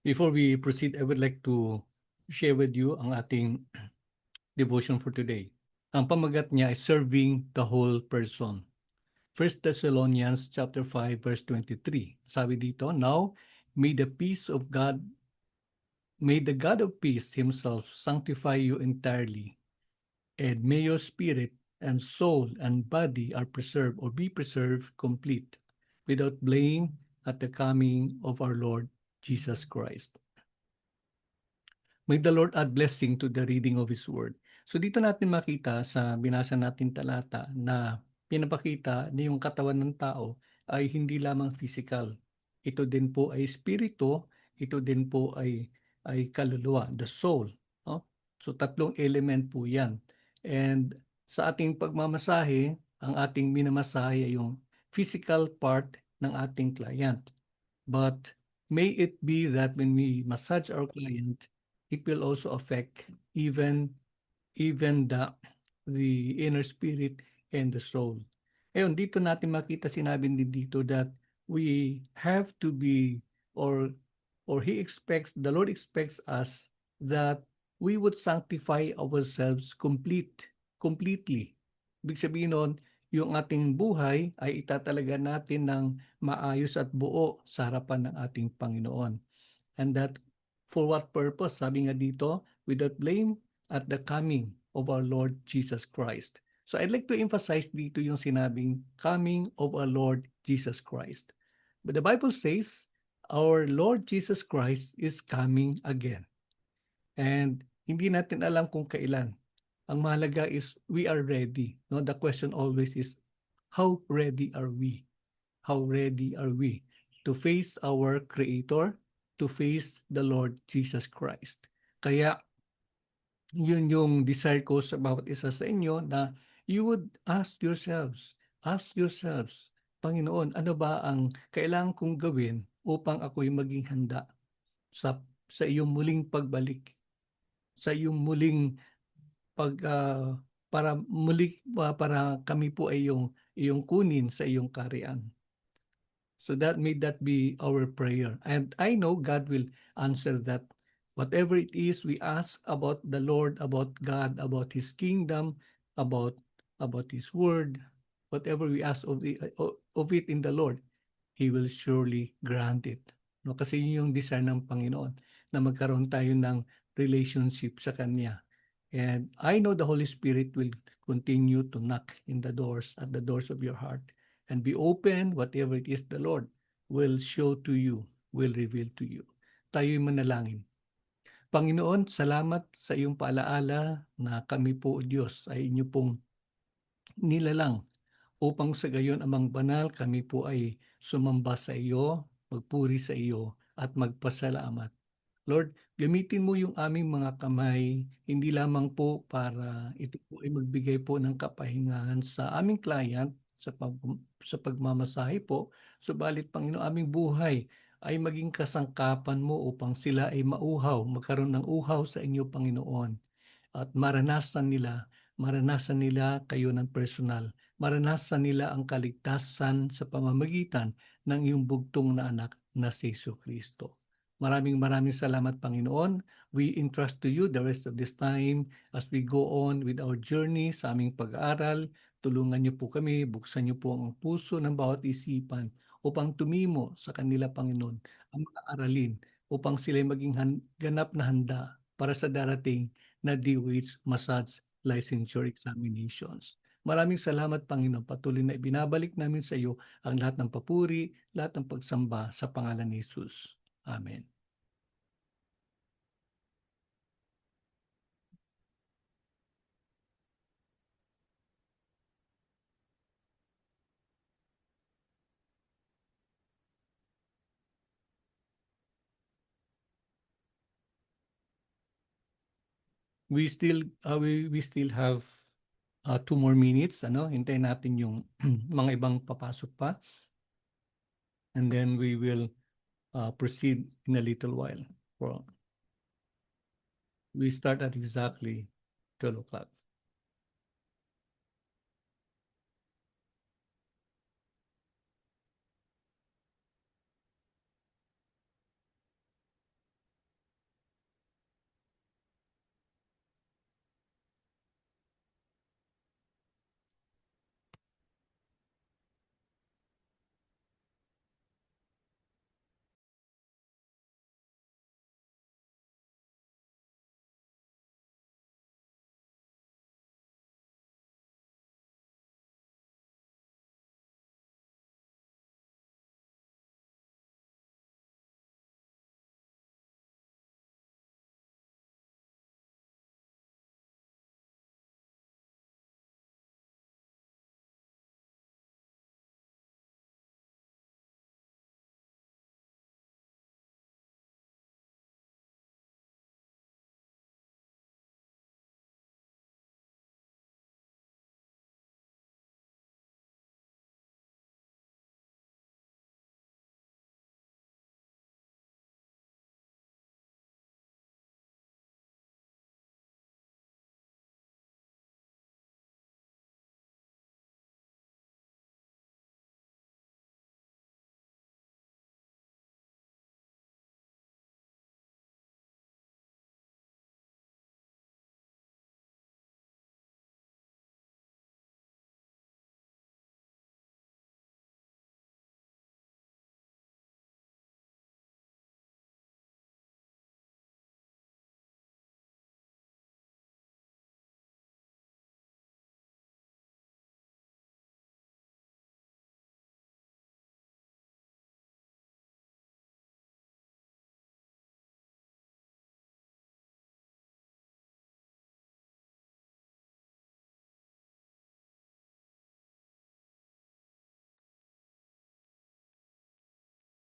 Before we proceed, I would like to share with you ang ating devotion for today. Ang pamagat niya ay serving the whole person. 1 Thessalonians chapter 5 verse 23. Sabi dito, "Now may the peace of God, may the God of peace himself sanctify you entirely, and may your spirit and soul and body are preserved or be preserved complete, without blame at the coming of our Lord Jesus Christ." May the Lord add blessing to the reading of His Word. So dito natin makita sa binasa natin talata na pinapakita na yung katawan ng tao ay hindi lamang physical. Ito din po ay espiritu, ito din po ay kaluluwa, the soul. No? So tatlong element po yan. And sa ating pagmamasahe, ang ating minamasahe ay yung physical part ng ating client. But may it be that when we massage our client, it will also affect even the inner spirit and the soul. Ngayon, dito natin makita sinabi din dito that we have to be or the Lord expects us that we would sanctify ourselves completely. Ibig sabihin nun, yung ating buhay ay itatalaga natin ng maayos at buo sa harapan ng ating Panginoon. And that for what purpose? Sabi nga dito, without blame at the coming of our Lord Jesus Christ. So I'd like to emphasize dito yung sinabing coming of our Lord Jesus Christ. But the Bible says, our Lord Jesus Christ is coming again. And hindi natin alam kung kailan. Ang mahalaga is we are ready. No? The question always is, how ready are we? How ready are we to face our Creator, to face the Lord Jesus Christ? Kaya yun yung desire ko sa bawat isa sa inyo na you would ask yourselves, Panginoon, ano ba ang kailangan kong gawin upang ako'y maging handa sa iyong muling pagbalik, sa iyong muling para kami po ay iyong kunin sa iyong kaharian. So may that be our prayer. And I know God will answer that. Whatever it is we ask about the Lord, about God, about His kingdom, about His word, whatever we ask of it in the Lord, He will surely grant it. No, kasi yun yung desire ng Panginoon na magkaroon tayo ng relationship sa Kanya. And I know the Holy Spirit will continue to knock at the doors of your heart, and be open, whatever it is the Lord will show to you, will reveal to you. Tayo'y manalangin. Panginoon, salamat sa iyong paalaala na kami po, Diyos, ay inyo pong nilalang upang sa gayon, Amang Banal, kami po ay sumamba sa iyo, magpuri sa iyo, at magpasalamat. Lord, gamitin mo yung aming mga kamay, hindi lamang po para ito po ay magbigay po ng kapahingahan sa aming client sa pagmamasahe po, subalit Panginoon, aming buhay ay maging kasangkapan mo upang sila ay magkaroon ng uhaw sa inyo, Panginoon, at maranasan nila kayo ng personal, maranasan nila ang kaligtasan sa pamamagitan ng iyong bugtong na anak na si Jesucristo. Maraming salamat, Panginoon. We entrust to you the rest of this time as we go on with our journey sa aming pag-aaral. Tulungan niyo po kami, buksan niyo po ang puso ng bawat isipan upang tumimo sa kanila, Panginoon, ang mga aralin upang sila maging ganap na handa para sa darating na DOH Massage Licensure Examinations. Maraming salamat, Panginoon. Patuloy na ibinabalik namin sa iyo ang lahat ng papuri, lahat ng pagsamba sa pangalan ni Jesus. Amen. We still have 2 more minutes. Hintayin natin yung mga ibang papasok pa. And then we will proceed in a little while. We start at exactly 12 o'clock.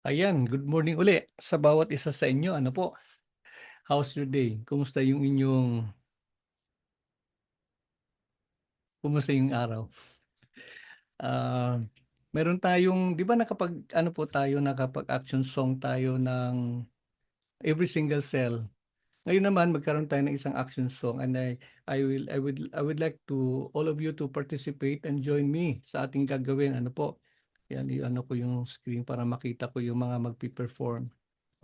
Ayan, good morning uli sa bawat isa sa inyo. Ano po, how's your day? Kumusta yung araw? Ah, meron tayong 'di ba nakapag-ano po tayo, nakapag-action song tayo ng Every Single Cell. Ngayon naman magkaroon tayo ng isang action song and I would like to all of you to participate and join me sa ating gagawin. Ano po, yan i-ano ko yung screen para makita ko yung mga magpe-perform.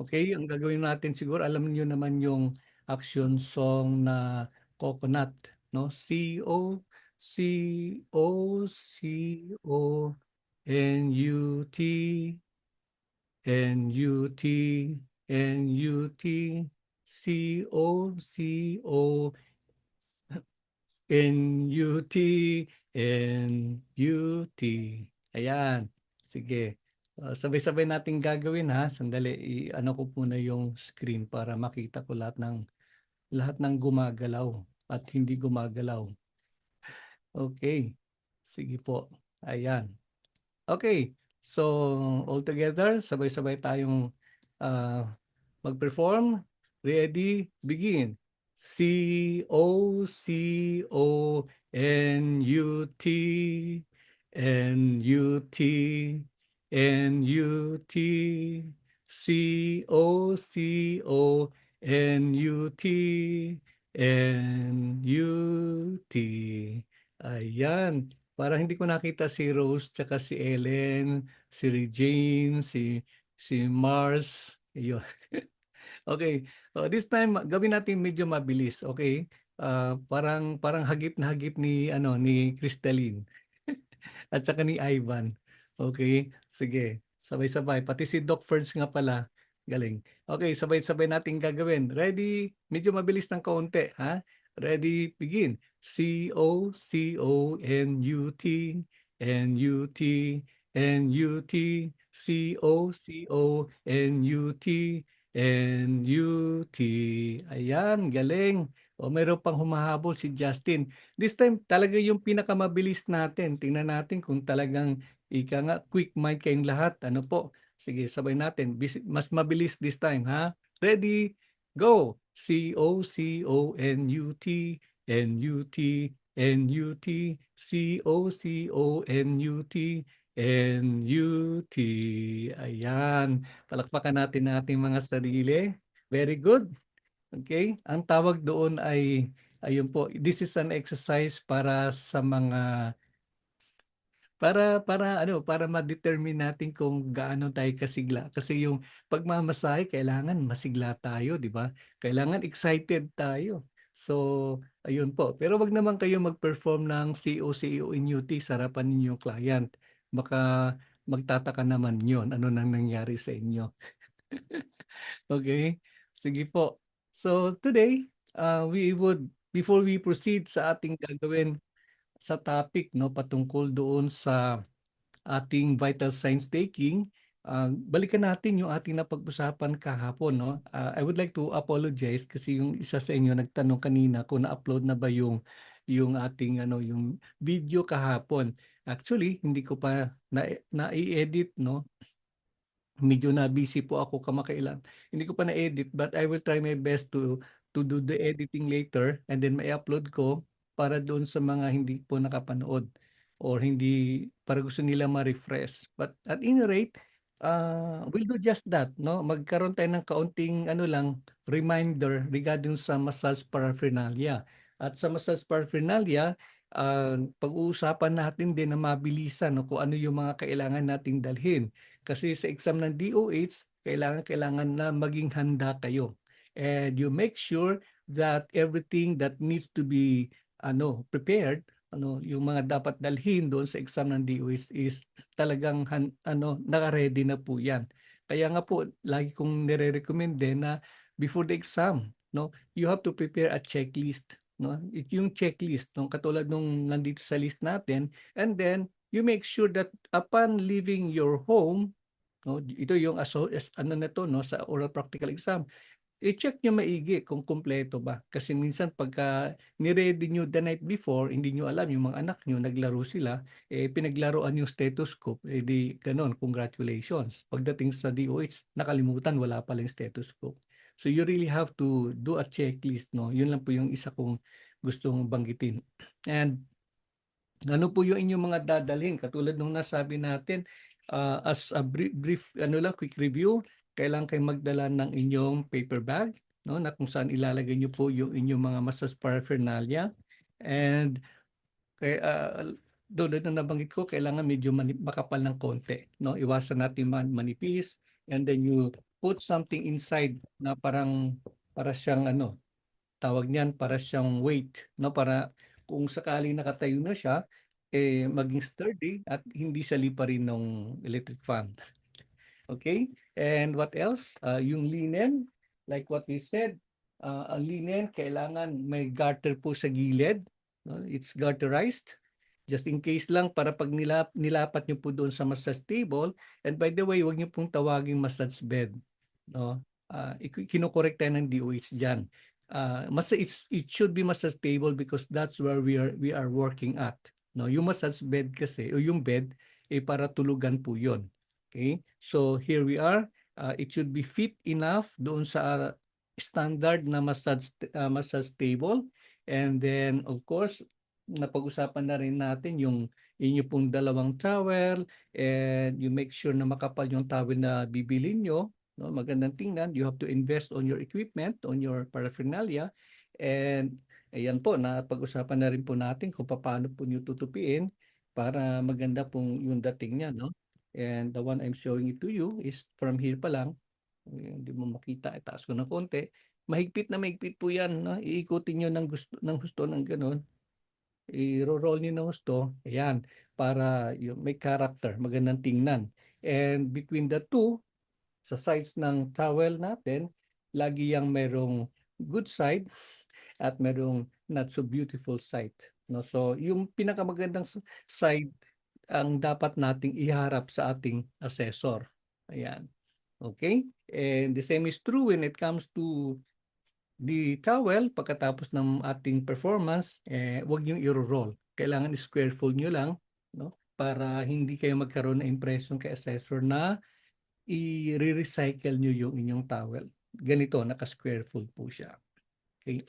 Okay, ang gagawin natin siguro alam niyo naman yung action song na Coconut, no? COCONUT. Ayan, sige. Sabay-sabay nating gagawin ha. Sandali, i-ano ko muna yung screen para makita ko lahat ng gumagalaw at hindi gumagalaw. Okay, sige po. Ayan. Okay, so all together, sabay-sabay tayong ah, mag-perform. Ready, begin. COCONUT, NUT, NUT, COCONUT, NUT. Ayan. Parang hindi ko nakita si Rose tsaka si Ellen, si Regine, si Mars. Ayun. Okay. This time gawin natin medyo mabilis, okay? Parang parang hagip na hagip ni Crystalline at saka ni Ivan. Okay? Sige, sabay-sabay. Pati si Doc Ferds nga pala, galing. Okay, sabay-sabay nating gagawin. Ready? Medyo mabilis ng kaunti, ha? Ready, begin. COCONUT, NUT, NUT, COCONUT, NUT. Ayan, galing. O, mayroon pang humahabol si Justin. This time talaga yung pinakamabilis natin. Tingnan natin kung talagang ika nga quick mind kayong lahat. Ano po? Sige, sabay natin. Mas mabilis this time, ha? Ready? Go! COCONUT, NUT, NUT, COCONUT, NUT. Ayan. Palakpakan natin ang ating mga sarili. Very good. Okay, ang tawag doon ay ayun po, this is an exercise para ma-determine natin kung gaano tayo kasigla. Kasi yung pagmamasahe kailangan masigla tayo, 'di ba? Kailangan excited tayo. So, ayun po. Pero wag naman kayo mag-perform ng COCONUT sa harapan ninyong client. Baka magtataka naman 'yon, ano nang nangyari sa inyo. Okay, sige po. So today, before we proceed sa ating gagawin sa topic, no, patungkol doon sa ating vital signs taking, balikan natin yung ating napag-usapan kahapon, no. I would like to apologize kasi yung isa sa inyo nagtanong kanina kung na-upload na ba yung ating yung video kahapon. Actually, hindi ko pa na-i-edit, no. Medyo na busy po ako kamakailan. Hindi ko pa na-edit but I will try my best to do the editing later and then mai-upload ko para doon sa mga hindi po nakapanood or hindi para gusto nila ma-refresh. But at any rate, we'll do just that, no? Magkaroon tayo ng kaunting reminder regarding sa massage paraphernalia. At sa massage paraphernalia, pag-uusapan natin din na mabilisan, no, kung ano yung mga kailangan nating dalhin. Kasi sa exam ng DOH, kailangan na maging handa kayo. And you make sure that everything that needs to be prepared, yung mga dapat dalhin doon sa exam ng DOH is talagang naka-ready na po 'yan. Kaya nga po lagi kong nire-recommend din na before the exam, no, you have to prepare a checklist, no? Yung checklist, no, katulad nung nandito sa list natin, and then you make sure that upon leaving your home, no, ito yung ano nito, no, sa oral practical exam. i-check nyo maigi kung kumpleto ba. Kasi minsan pagka ni-ready nyo the night before, hindi nyo alam, yung mga anak nyo, naglaro sila, pinaglaruan yung stethoscope, di ganon, congratulations. Pagdating sa DOH, nakalimutan, wala palang stethoscope. So you really have to do a checklist, no? Yun lang po yung isa kong gustong banggitin. And ano po yung inyong mga dadalhin? Katulad nung nasabi natin, as a brief, ano lang, quick review, kailangan kayo magdala ng inyong paper bag, no, na kung saan ilalagay niyo po yung inyong mga massage paraphernalia. And doon na nabanggit ko, kailangan medyo makapal ng konti, no? Iwasan natin manipis, and then you put something inside na para siyang ano, tawag niyan, para siyang weight, no, para kung sakaling nakatayo na siya, maging sturdy at hindi siya liparin ng electric fan. Okay? And what else? Yung linen, like what we said, ang linen, kailangan may garter po sa gilid. No? It's garterized. Just in case lang, para pag nilapat nyo po doon sa massage table, and by the way, huwag nyo pong tawaging massage bed. No? Kinokorek tayo ng DOH dyan. It should be massage table because that's where we are working at. No, yung massage bed kasi o yung bed para tulugan po 'yon. Okay? So here we are. It should be fit enough doon sa standard na massage table, and then of course napag-usapan na rin natin yung inyo pong dalawang towel, and you make sure na makapal yung towel na bibili nyo. No, magandang tingnan. You have to invest on your equipment, on your paraphernalia. And ayan po, napag-usapan na rin po natin kung paano po nyo tutupiin para maganda pong yung dating niya, no? And the one I'm showing it to you is from here pa lang. Hindi mo makita, itaas ko ng konti. Mahigpit na mahigpit po yan, no? Iikutin nyo ng gusto ng ganun. I-roll nyo ng gusto. Ayan, para yung may character, magandang tingnan. And between the two, sa sides ng towel natin, lagi yang merong good side at merong not so beautiful side. No? So, yung pinakamagandang side ang dapat nating iharap sa ating assessor. Ayan. Okay? And the same is true when it comes to the towel. Pagkatapos ng ating performance, huwag niyong i-roll. Kailangan square fold nyo lang, no? Para hindi kayo magkaroon ng impression kay assessor na i-recycle nyo yung inyong towel. Ganito, naka-square fold po siya. Okay.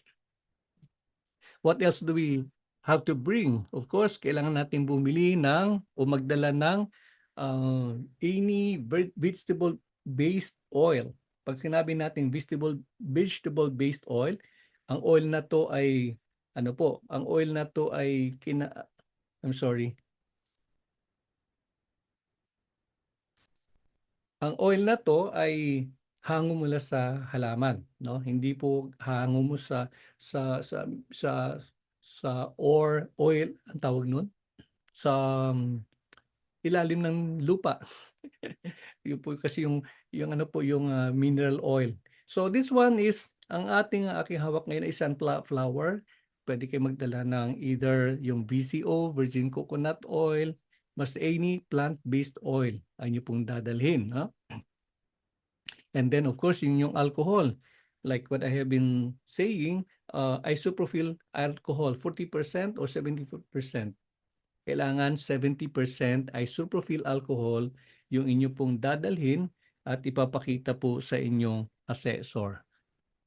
What else do we have to bring? Of course, kailangan natin bumili ng o magdala ng any vegetable-based oil. Pag sinabi natin vegetable-based oil, ang oil na to ay ano po, ang oil na to ay I'm sorry. Ang oil na to ay hango mula sa halaman, no? Hindi po hango mo sa sa sa sa oil, ang tawag nun, sa ilalim ng lupa. Yun po kasi yung ano po yung mineral oil. So this one is ang aking hawak ngayon ay sunflower. Pwede kayo magdala ng either yung VCO, virgin coconut oil, mas any plant-based oil ang inyo pong dadalhin, no? And then of course yung alcohol, like what I have been saying, isopropyl alcohol 40% or 70%. Kailangan 70% isopropyl alcohol yung inyo pong dadalhin at ipapakita po sa inyong assessor.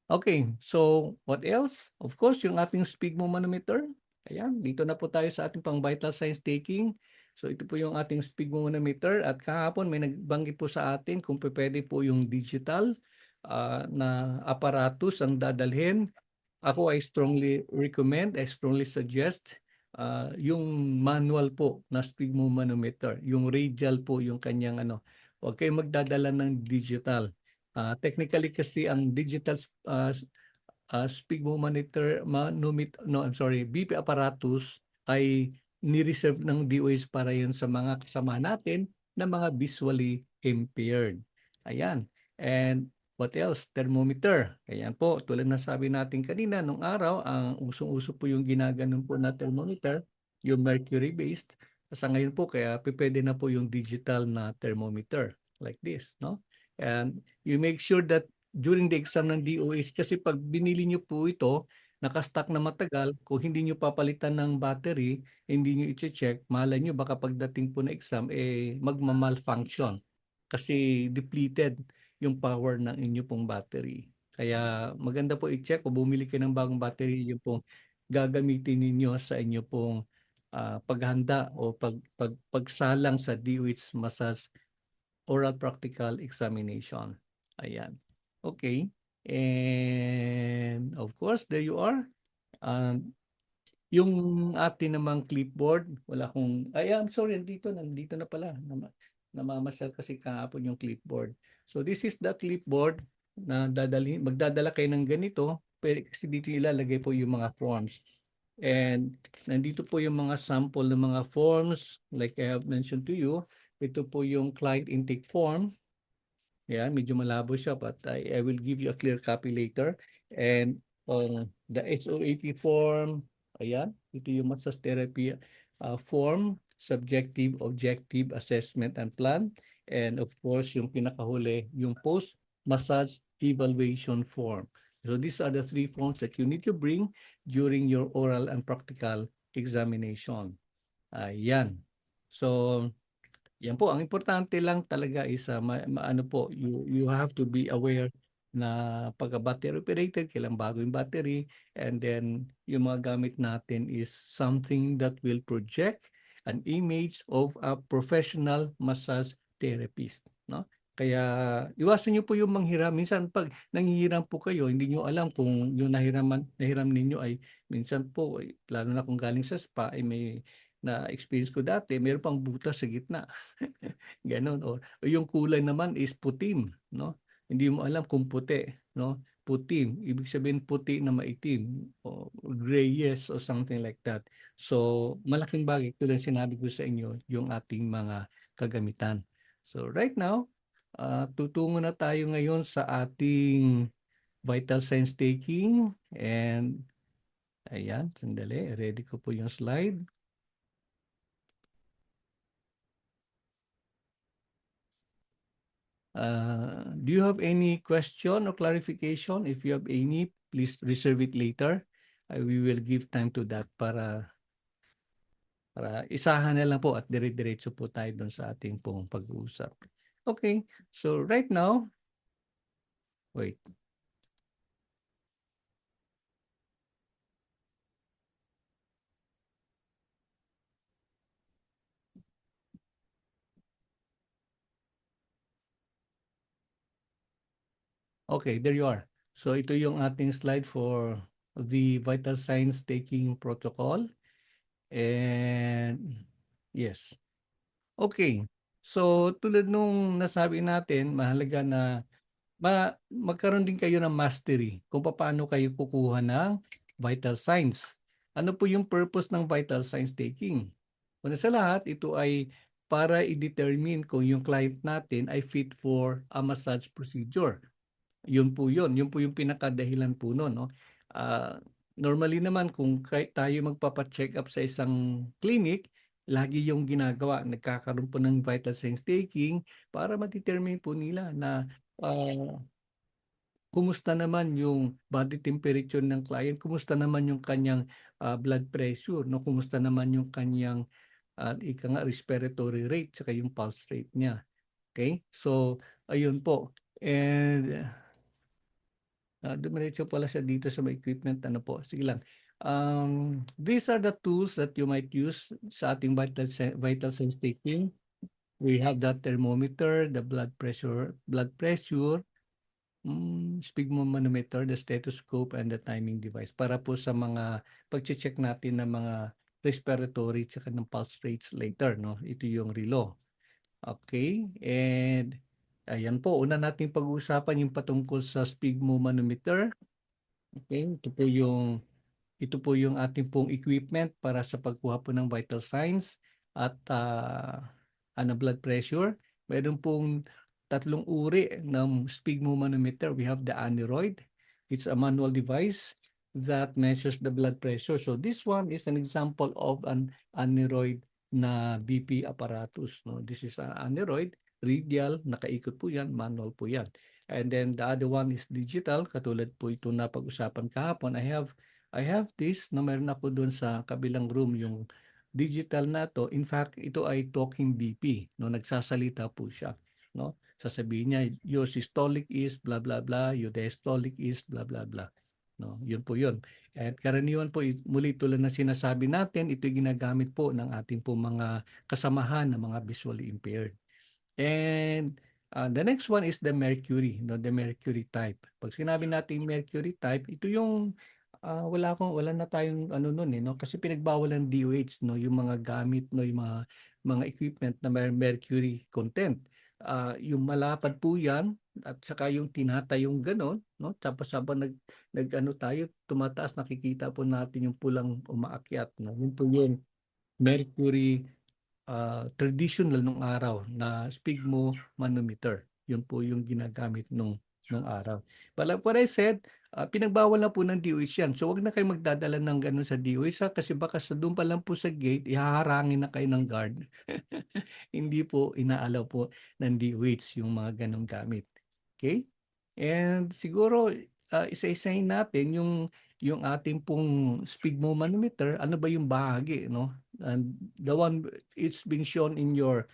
Okay, so what else? Of course, yung ating sphygmomanometer. Ayan, dito na po tayo sa ating pang vital signs taking. So ito po yung ating sphygmomanometer at kahapon may nagbanggit po sa atin kung pwede po yung digital na aparatus ang dadalhin. Ako I strongly recommend, I strongly suggest yung manual po na sphygmomanometer, yung radial po yung kanyang ano. Huwag kayong magdadala ng digital. Technically kasi ang digital sphygmomanometer, no, I'm sorry, BP apparatus ay ni-reserve ng DOH para yun sa mga kasama natin na mga visually impaired. Ayan. And what else? Thermometer. Ayan po, tulad na sabi natin kanina, nung araw, ang usong-uso po yung ginaganon po na thermometer, yung mercury-based. Sa ngayon po, kaya pwede na po yung digital na thermometer like this, no? And you make sure that during the exam ng DOH kasi pag binili niyo po ito, naka-stock na matagal, kung hindi niyo papalitan ng battery, hindi niyo i-check, malay niyo baka pagdating po ng exam, magma-malfunction kasi depleted yung power ng inyo pong battery. Kaya maganda po i-check kung bumili kayo ng bagong battery, yung pong gagamitin ninyo sa inyo pong paghanda o pagsalang sa DOH Massage Oral Practical Examination. Ayan. Okay. And of course, there you are. Um, yung atin namang clipboard, wala akong, I'm sorry, nandito na pala. Namamasyal kasi kahapon yung clipboard. So this is the clipboard na magdadala kayo ng ganito, pero kasi dito ilalagay po yung mga forms. And nandito po yung mga sample ng mga forms, like I have mentioned to you. Ito po yung client intake form. Yeah, medyo malabo siya, but I will give you a clear copy later. And the HOAP form, ayan, ito yung massage therapy form, subjective, objective, assessment, and plan. And of course, yung pinakahuli, yung post-massage evaluation form. So these are the three forms that you need to bring during your oral and practical examination. Ayan. So, yan po, ang importante lang talaga is ano po, you have to be aware na pagka battery operated, kailang bago yung battery, and then yung mga gamit natin is something that will project an image of a professional massage therapist, no? Kaya iwasan niyo po yung manghiram. Minsan pag nanghihiram po kayo, hindi niyo alam kung yung nahiram ninyo ay minsan po, lalo na kung galing sa spa, ay may na experience ko dati, meron pang butas sa gitna. Gano'n o yung kulay naman is putim, no? Hindi mo alam kung puti, no? Putim, ibig sabihin puti na maitim o grayish o something like that. So, malaking bagay tulad ng sinabi ko sa inyo, yung ating mga kagamitan. So, right now, tutungo na tayo ngayon sa ating vital signs taking and ayan, sandali, ready ko po yung slide. Do you have any question or clarification? If you have any, please reserve it later. We will give time to that para isahan na lang po at dire-diretso po tayo doon sa ating pong pag-uusap. Okay, so right now, wait. Okay, there you are. So ito yung ating slide for the vital signs taking protocol. And yes. Okay. So tulad nung nasabi natin, mahalaga na magkaroon din kayo ng mastery kung paano kayo kukuha ng vital signs. Ano po yung purpose ng vital signs taking? Una sa lahat, ito ay para i-determine kung yung client natin ay fit for a massage procedure. Yun po yun. Yun po yung pinakadahilan po nun, no? Ah, normally naman kung tayo magpapa-check up sa isang clinic, lagi yung ginagawa, nagkakaroon po ng vital signs taking para ma-determine po nila na kumusta naman yung body temperature ng client, kumusta naman yung kanyang blood pressure, no? Kumusta naman yung kanyang ika nga respiratory rate saka yung pulse rate niya. Okay? So, ayun po. And dumiretso pala siya dito sa may equipment. Ano po? Sige lang. These are the tools that you might use sa ating vital signs taking. We have the thermometer, the blood pressure, sphygmomanometer, the stethoscope, and the timing device para po sa mga pag-check natin ng mga respiratory at ng pulse rates later, no? Ito yung relo. Okay, and ayan po, una nating pag-uusapan yung patungkol sa sphygmomanometer. Okay, ito po yung ating pong equipment para sa pagkuha po ng vital signs at blood pressure. Meron pong tatlong uri ng sphygmomanometer. We have the aneroid. It's a manual device that measures the blood pressure. So this one is an example of an aneroid na BP apparatus. No? This is an aneroid, radial, nakaikot po yan, manual po yan. And then the other one is digital, katulad po ito na pag-usapan kahapon. I have this na meron ako doon sa kabilang room, yung digital na to. In fact, ito ay talking BP, no, nagsasalita po siya, no. Sasabihin niya, your systolic is blah blah blah, your diastolic is blah blah blah. No, yun po yun. At karaniwan po, muli tulad na sinasabi natin, ito ginagamit po ng ating po mga kasamahan ng mga visually impaired. And the next one is the mercury, no, the mercury type. Pag sinabi natin mercury type, ito yung wala na tayong ano noon no, kasi pinagbawal ng DOH, no, yung mga gamit, no, yung mga equipment na may mercury content. Yung malapad po yan at saka yung tinatayong ganon, no, tapos habang nag ano tayo tumataas, nakikita po natin yung pulang umaakyat, no, yun po yung mercury traditional nung araw na sphygmomanometer. Yun po yung ginagamit nung araw. But like what I said, pinagbawal na po ng DOH yan. So wag na kayo magdadala ng ganun sa DOH kasi baka sa doon pa lang po sa gate, ihaharangin na kayo ng guard. Hindi po inaalaw po ng DOH yung mga ganong gamit. Okay? And siguro isa-isahin natin yung ating pong sphygmomanometer, ano ba yung bahagi, no? And the one it's being shown in your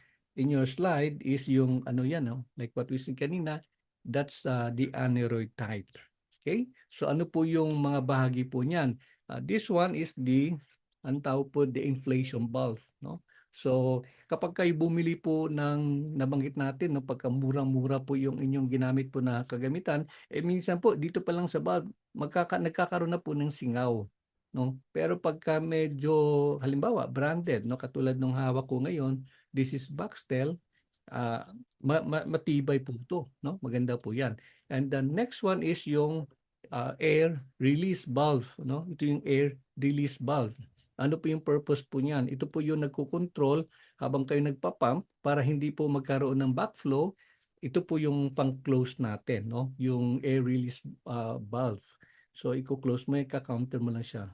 slide is yung ano yan, no? Like what we said kanina, that's the aneroid type. Okay? So ano po yung mga bahagi po niyan? This one is ang tawag po, the inflation valve, no? So kapag kayo bumili po ng nabanggit natin, no, pagka murang-mura po yung inyong ginamit po na kagamitan, minsan po dito pa lang sa valve nagkakaroon na po ng singaw, no? Pero pagka medyo halimbawa branded, no, katulad ng hawak ko ngayon, this is Baxtel, uh, matibay po ito, no? Maganda po 'yan. And the next one is yung air release valve, no? Ito yung air release valve. Ano po yung purpose po niyan? Ito po yung nagko-control habang kayo nagpa-pump para hindi po magkaroon ng backflow. Ito po yung pang-close natin, no? Yung air release valve. So i-close mo, i-counter mo lang siya.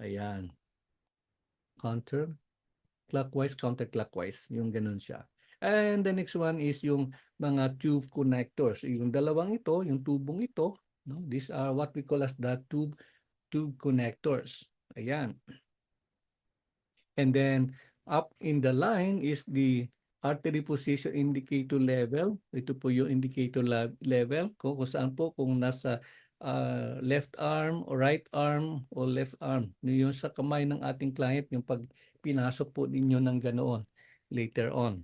Ayan. Counter clockwise, counterclockwise, yung ganun siya. And the next one is yung mga tube connectors. Yung dalawang ito, yung tubong ito, no? These are what we call as the tube connectors. Ayan. And then up in the line is the artery position indicator level. Ito po yung indicator level kung saan po, kung nasa left arm or right arm o left arm. Yung sa kamay ng ating client, yung pag pinasok po ninyo ng ganoon later on.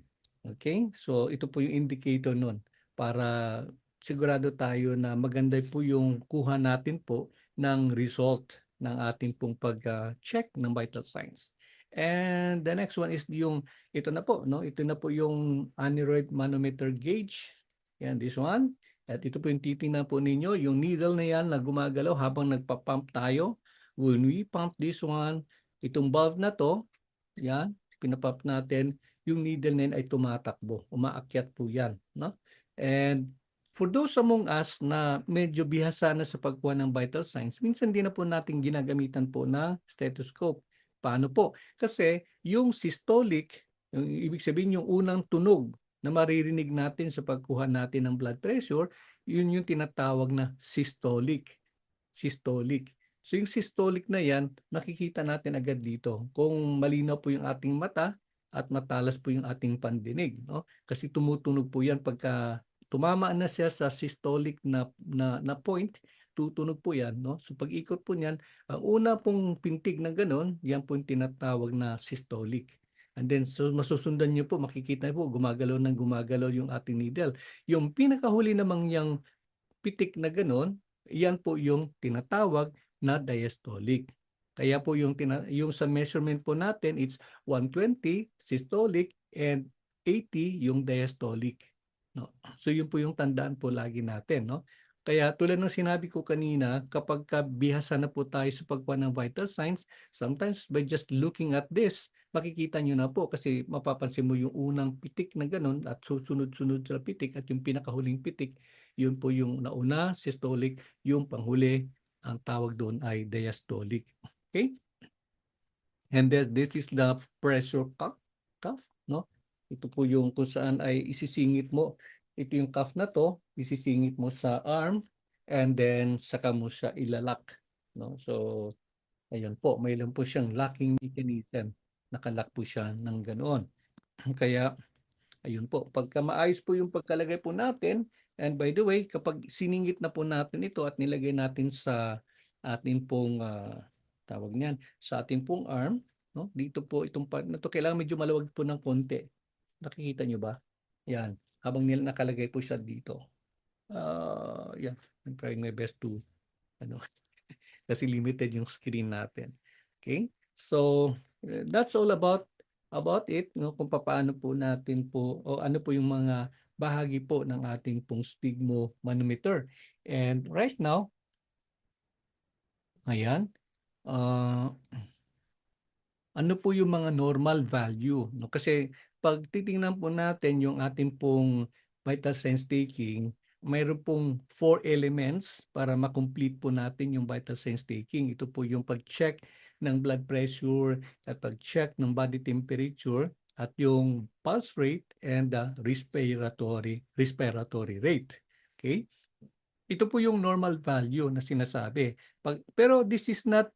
Okay? So ito po yung indicator nun para sigurado tayo na maganda po yung kuha natin po ng result ng ating pong pag-check ng vital signs. And the next one is yung ito na po, no? Ito na po yung aneroid manometer gauge. Yan, this one. At ito po yung titingnan po ninyo, yung needle na yan na gumagalaw habang nagpa-pump tayo. When we pump this one, itong valve na to, yan, pinapump natin, yung needle na yan ay tumatakbo. Umaakyat po yan, no? And for those among us na medyo bihasa na sa pagkuha ng vital signs, minsan din na po natin ginagamitan po ng stethoscope. Paano po? Kasi yung systolic, yung ibig sabihin yung unang tunog na maririnig natin sa pagkuha natin ng blood pressure, yun yung tinatawag na systolic. Systolic. So yung systolic na yan, makikita natin agad dito. Kung malinaw po yung ating mata at matalas po yung ating pandinig, no? Kasi tumutunog po yan pagka tumama na siya sa systolic na point, tutunog po yan, no? So pag-ikot po niyan, ang una pong pintig na ganon, yan po yung tinatawag na systolic. And then so masusundan niyo po, makikita niyo po gumagalaw yung ating needle. Yung pinakahuli namang yung pitik na ganon, yan po yung tinatawag na diastolic. Kaya po yung sa measurement po natin, it's 120 systolic and 80 yung diastolic. No? So yun po yung tandaan po lagi natin. No? Kaya tulad ng sinabi ko kanina, kapag bihasa na po tayo sa pagkuha ng vital signs, sometimes by just looking at this, makikita nyo na po kasi mapapansin mo yung unang pitik na ganun at susunod-sunod sa pitik at yung pinakahuling pitik, yun po yung nauna, systolic, yung panghuli, ang tawag doon ay diastolic. Okay? And this is the pressure cuff, no? Ito po yung kung saan ay isisingit mo ito yung cuff na to, isisingit mo sa arm, and then saka mo siya ilalak. No? So, ayun po, mayroon po siyang locking mechanism. Nakalock po siya ng ganoon. Kaya, ayun po, pagka maayos po yung pagkalagay po natin, and by the way, kapag siningit na po natin ito at nilagay natin sa ating pong, tawag niyan, sa ating pong arm, no? Dito po, itong part na to, kailangan medyo maluwag po ng konti. Nakikita nyo ba? Yan. Habang nila nakalagay po siya dito. Yan. I'm trying my best to, ano, kasi limited yung screen natin. Okay? So, that's all about it, no? Kung paano po natin po, o ano po yung mga bahagi po ng ating pong sphygmomanometer. And right now, ayan, uh, ano po yung mga normal value, no? Kasi pag titingnan po natin yung ating pong vital signs taking, mayroon pong 4 elements para ma-complete po natin yung vital signs taking. Ito po yung pag-check ng blood pressure at pag-check ng body temperature at yung pulse rate and the respiratory rate. Okay? Ito po yung normal value na sinasabi. Pero this is not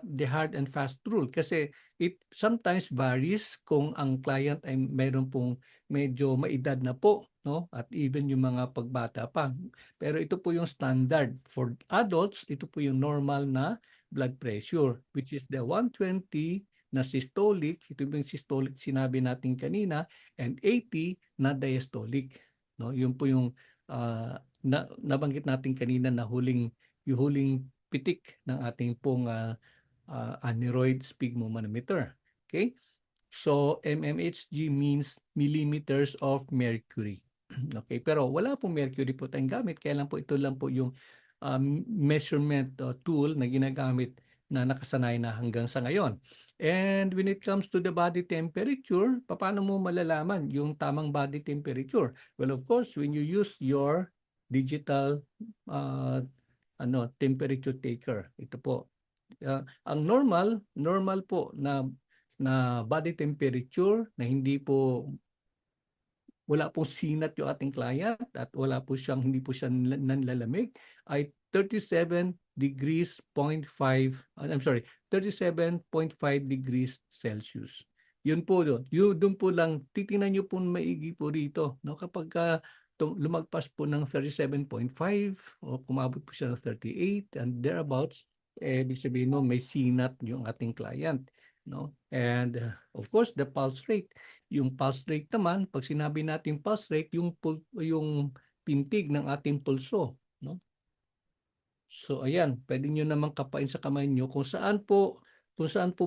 the hard and fast rule kasi it sometimes varies kung ang client ay mayroon pong medyo maedad na po, no? At even yung mga pagbata pa. Pero ito po yung standard for adults, ito po yung normal na blood pressure which is the 120 na systolic, ito yung systolic sinabi natin kanina, and 80 na diastolic, no? Yun po yung nabanggit natin kanina na yung huling pitik ng ating pong aneroid sphygmomanometer. Okay? So, mmHg means millimeters of mercury. Okay, pero wala pong mercury po tayong gamit, kaya lang po ito lang po yung measurement tool na ginagamit na nakasanay na hanggang sa ngayon. And when it comes to the body temperature, paano mo malalaman yung tamang body temperature? Well, of course, when you use your digital temperature taker. Ito po. Ang normal po na body temperature na wala pong sinat yung ating client at hindi po siya nanlalamig ay 37 degrees 0.5, I'm sorry, 37.5 degrees Celsius. Yun po doon. Doon po lang, titingnan nyo po maigi po rito. No? Kapag lumagpas po ng 37.5 o kumabot po siya ng 38 and thereabouts, ibig sabihin no, may sinat yung ating client. No? And of course, the pulse rate. Yung pulse rate naman, pag sinabi natin pulse rate, yung pintig ng ating pulso. No? So ayan, pwede nyo naman kapain sa kamay nyo kung saan po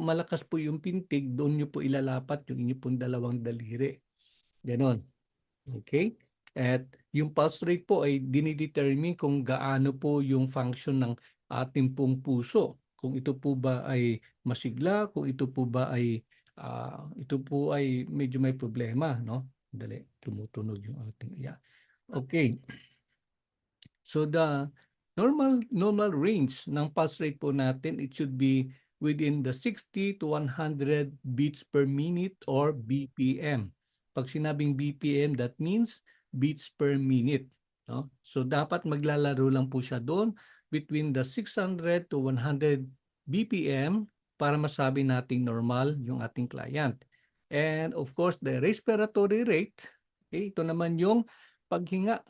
malakas po yung pintig, doon nyo po ilalapat yung inyo pong dalawang daliri. Ganon. Okay? At yung pulse rate po ay dinidetermine kung gaano po yung function ng ating pong puso. Kung ito po ba ay masigla, kung ito po ay medyo may problema, no? Dali, tumutunog yung ating Okay. So the normal range ng pulse rate po natin, it should be within the 60 to 100 beats per minute or BPM. Pag sinabing BPM, that means beats per minute. No? So dapat maglalaro lang po siya doon between the 600 to 100 BPM para masabi nating normal yung ating client. And of course, the respiratory rate, okay, ito naman yung paghinga.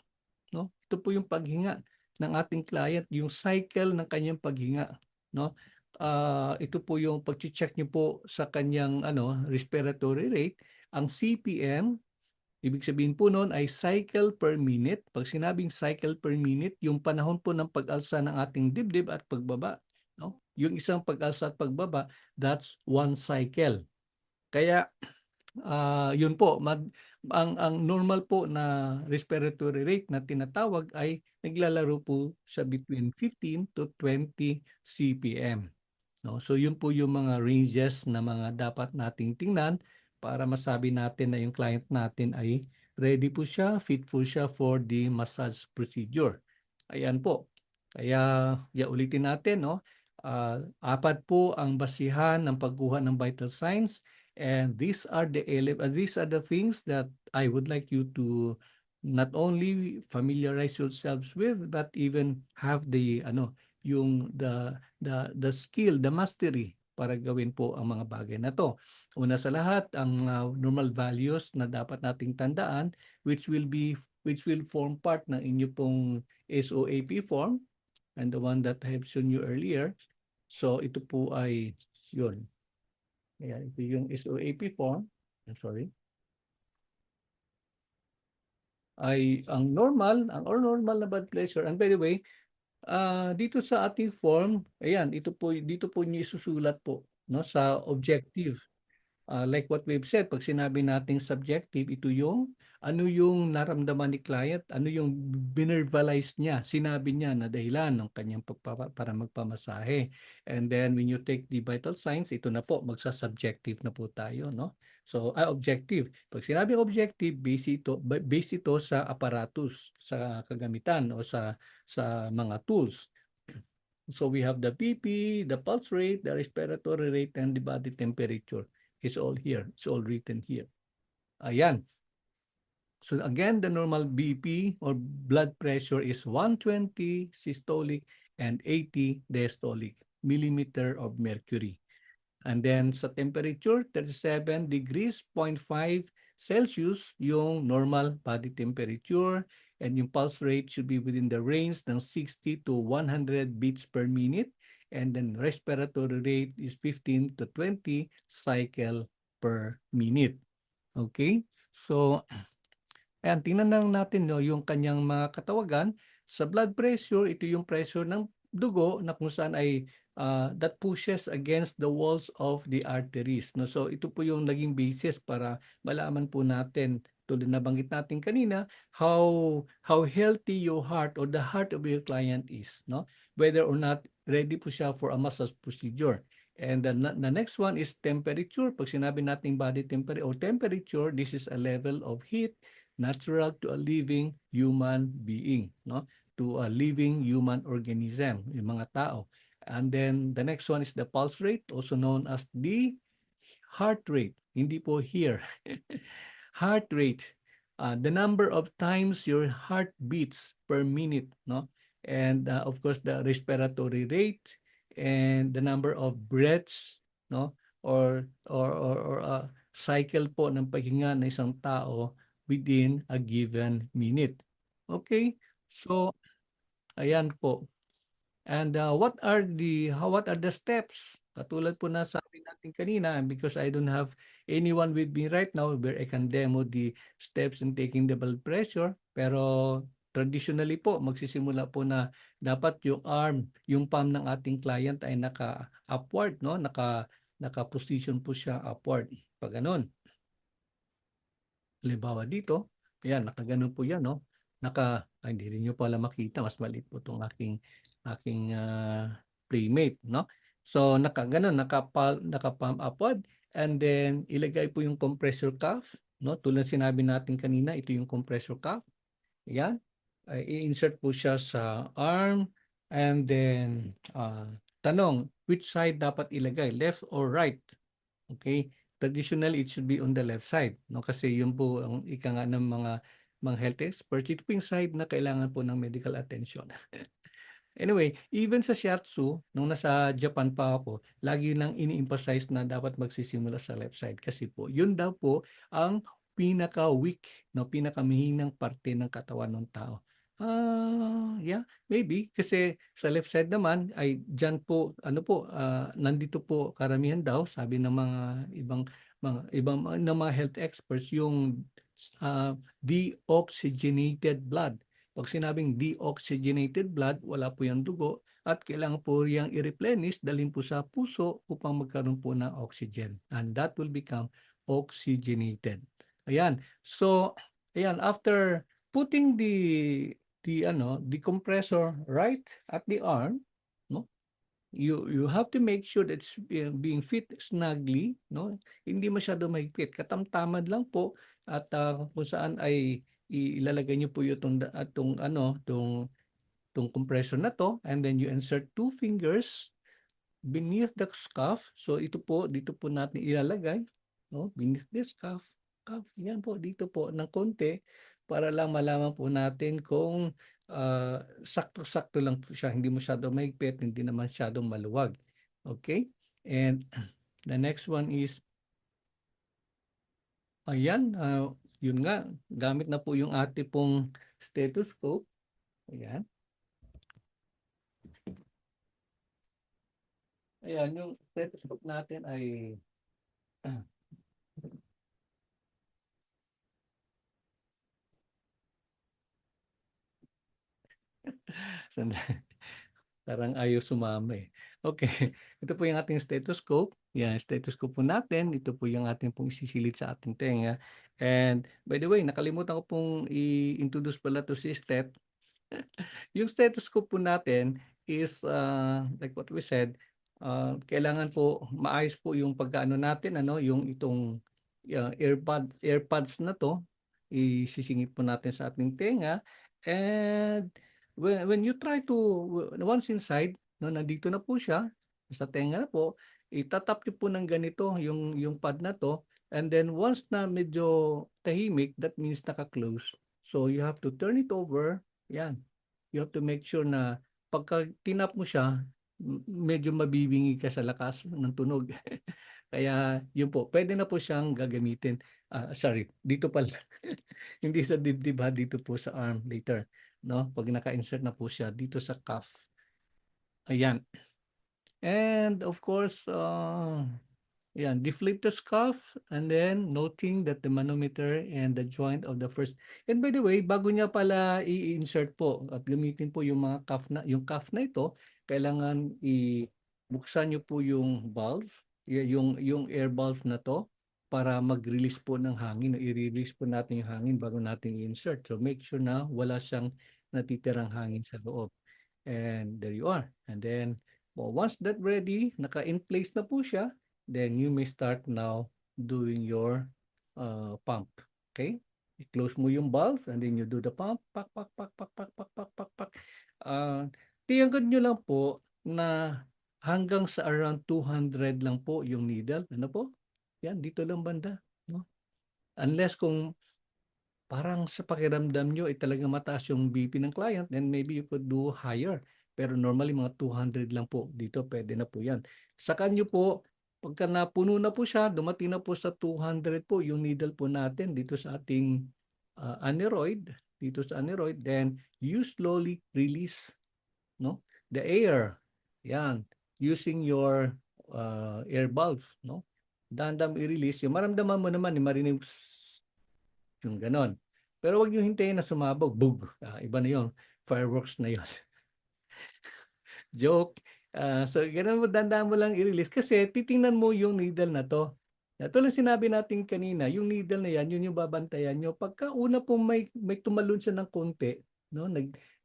No? Ito po yung paghinga ng ating client, yung cycle ng kanyang paghinga. No? Ito po yung pag-check niyo po sa kanyang respiratory rate. Ang CPM, ibig sabihin po noon ay cycle per minute. Pag sinabing cycle per minute, yung panahon po ng pag-alsa ng ating dibdib at pagbaba. No? Yung isang pag-alsa at pagbaba, that's one cycle. Kaya yun po, ang normal po na respiratory rate na tinatawag ay naglalaro po sa between 15 to 20 CPM. No? So yun po yung mga ranges na mga dapat nating tingnan para masabi natin na yung client natin ay ready po siya, fit po siya for the massage procedure. Ayan po. Kaya ulitin natin, no? Apat po ang basihan ng pagkuha ng vital signs. And these are the things that I would like you to not only familiarize yourselves with, but even have the the skill, the mastery para gawin po ang mga bagay na to. Una sa lahat, ang normal values na dapat nating tandaan, which will form part ng inyo pong SOAP form, and the one that I have shown you earlier. So ito po ay yun. Ayan, ito yung SOAP form. I'm sorry. Ay ang normal na blood pressure. And by the way, dito sa ating form, ayan, dito po niyo isusulat po, no, sa objective. Like what we've said, pag sinabi nating subjective, ito yung ano yung naramdaman ni client, ano yung binerbalize niya, sinabi niya na dahilan ng kanyang para magpamasahe. And then when you take the vital signs, ito na po, magsa-subjective na po tayo, no? So, objective. Pag sinabi objective, base ito sa apparatus, sa kagamitan o sa mga tools. So we have the BP, the pulse rate, the respiratory rate, and the body temperature. It's all here. It's all written here. Ayan. So again, the normal BP or blood pressure is 120 systolic and 80 diastolic millimeter of mercury. And then sa temperature, 37 degrees, 0.5 Celsius, yung normal body temperature. And yung pulse rate should be within the range ng 60 to 100 beats per minute. And then respiratory rate is 15 to 20 cycle per minute. Okay? So, ayan, tingnan lang natin no, yung kanyang mga katawagan. Sa blood pressure, ito yung pressure ng dugo na kung saan ay that pushes against the walls of the arteries. No? So ito po yung naging basis para malaman po natin, tulad na banggit natin kanina, how healthy your heart or the heart of your client is. No? Whether or not ready po siya for a massage procedure. And the next one is temperature. Pag sinabi natin body temperature or temperature, this is a level of heat natural to a living human being, no? To a living human organism, yung mga tao. And then the next one is the pulse rate, also known as the heart rate. Hindi po here. Heart rate. The number of times your heart beats per minute, no? And of course the respiratory rate and the number of breaths, no? Or cycle po ng paghinga ng isang tao within a given minute. Okay? So ayan po. And what are the steps? Katulad po na sabi natin kanina, because I don't have anyone with me right now where I can demo the steps in taking the blood pressure. Pero traditionally po, magsisimula po na dapat yung palm ng ating client ay naka-upward, no? Naka-position po siya upward. Pag ganun. Halimbawa dito, ayan, nakaganon po yan, no? Hindi rin nyo pala makita, mas maliit po itong aking playmate, no? So, naka-palm upward, and then ilagay po yung compressor cuff, no? Tulad sinabi natin kanina, ito yung compressor cuff. Ayan. I-insert po siya sa arm, and then, tanong, which side dapat ilagay, left or right? Okay? Traditionally, it should be on the left side, no? Kasi yun po ang ika nga ng mga health experts. Ito po yung side na kailangan po ng medical attention. Anyway, even sa shiatsu, nung nasa Japan pa ako, lagi lang ini-emphasize na dapat magsisimula sa left side kasi po, yun daw po ang pinaka-weak, no, pinaka-mahinang parte ng katawan ng tao. Yeah, maybe kasi sa left side naman ay diyan po nandito po karamihan daw sabi ng mga ibang ng mga health experts yung deoxygenated blood. Pag sinabing deoxygenated blood, wala po yung dugo at kailangan po yang i-replenish, dalhin po sa puso upang magkaroon po ng oxygen. And that will become oxygenated. Ayan. So, ayan, after putting the compressor right at the arm, no? You have to make sure that it's being fit snugly, no? Hindi masyado mahigpit, katamtaman lang po at kung saan ay ilalagay niyo po yung tong compressor na to, and then you insert two fingers beneath the scuff. So ito po, dito po natin ilalagay, no? Beneath this cuff, yan po, dito po ng konti. para lang malaman po natin kung sakto-sakto lang po siya, hindi masyadong mahigpit, hindi naman masyadong maluwag. Okay? And the next one is, ayan, yun nga, gamit na po yung ating pong stethoscope. Ayan. Ayan, yung stethoscope natin ay sandali. Parang ayaw sumama eh. Okay, ito po yung ating stethoscope. Yan, stethoscope po natin. Ito po yung ating pong isisilid sa ating tenga. And by the way, nakalimutan ko pong i-introduce pala to si Steph. Yung stethoscope po natin is like what we said, kailangan po maayos po yung pagkaano natin, ano, yung itong airpods na to, isisingit po natin sa ating tenga. And when you try to, once inside, no, nandito na po siya, sa tenga na po, itatap niyo po ng ganito yung pad na to. And then once na medyo tahimik, that means naka-close. So you have to turn it over. Yan, you have to make sure na pagka tinap mo siya, medyo mabibingi ka sa lakas ng tunog. Kaya yun po, pwede na po siyang gagamitin. Sorry, dito pala. Hindi sa dibdib ha, dito po sa arm later. No? Pag naka-insert na po siya dito sa cuff. Ayan. And of course, yan, deflate the scuff and then noting that the manometer and the joint of the first. And by the way, bago niya pala i-insert po at gamitin po yung mga cuff na ito, kailangan buksan niyo po yung valve, yung air valve na to para mag-release po ng hangin. I-release po natin yung hangin bago natin i-insert. So make sure na wala siyang natitirang hangin sa loob. And there you are. And then, well, once that ready, naka-in place na po siya, then you may start now doing your pump. Okay? I-close mo yung valve and then you do the pump. Pak, pak, pak, pak, pak, pak, pak, pak, pak. Tiyagan nyo lang po na hanggang sa around 200 lang po yung needle. Ano po? Yan, dito lang banda. No? Unless kung parang sa pakiramdam nyo ay talagang mataas yung BP ng client, then maybe you could do higher. Pero normally mga 200 lang po. Dito pwede na po yan. Sa kanyo po, pagka napuno na po siya, dumating na po sa 200 po yung needle po natin dito sa ating aneroid. Dito sa aneroid, then you slowly release, no, the air. Yan. Using your air valve. No? Dahan-dahan i-release. Yung maramdaman mo naman, marinig yung ganon. Pero wag niyo hintayin na sumabog. Bug. Iba na yun. Fireworks na yun. Joke. So, ganun mo, dandaan mo lang i-release kasi titingnan mo yung needle na to. Tulad sinabi natin kanina, yung needle na yan, yun yung babantayan nyo. Pagka una pong may tumalon siya ng konti, no?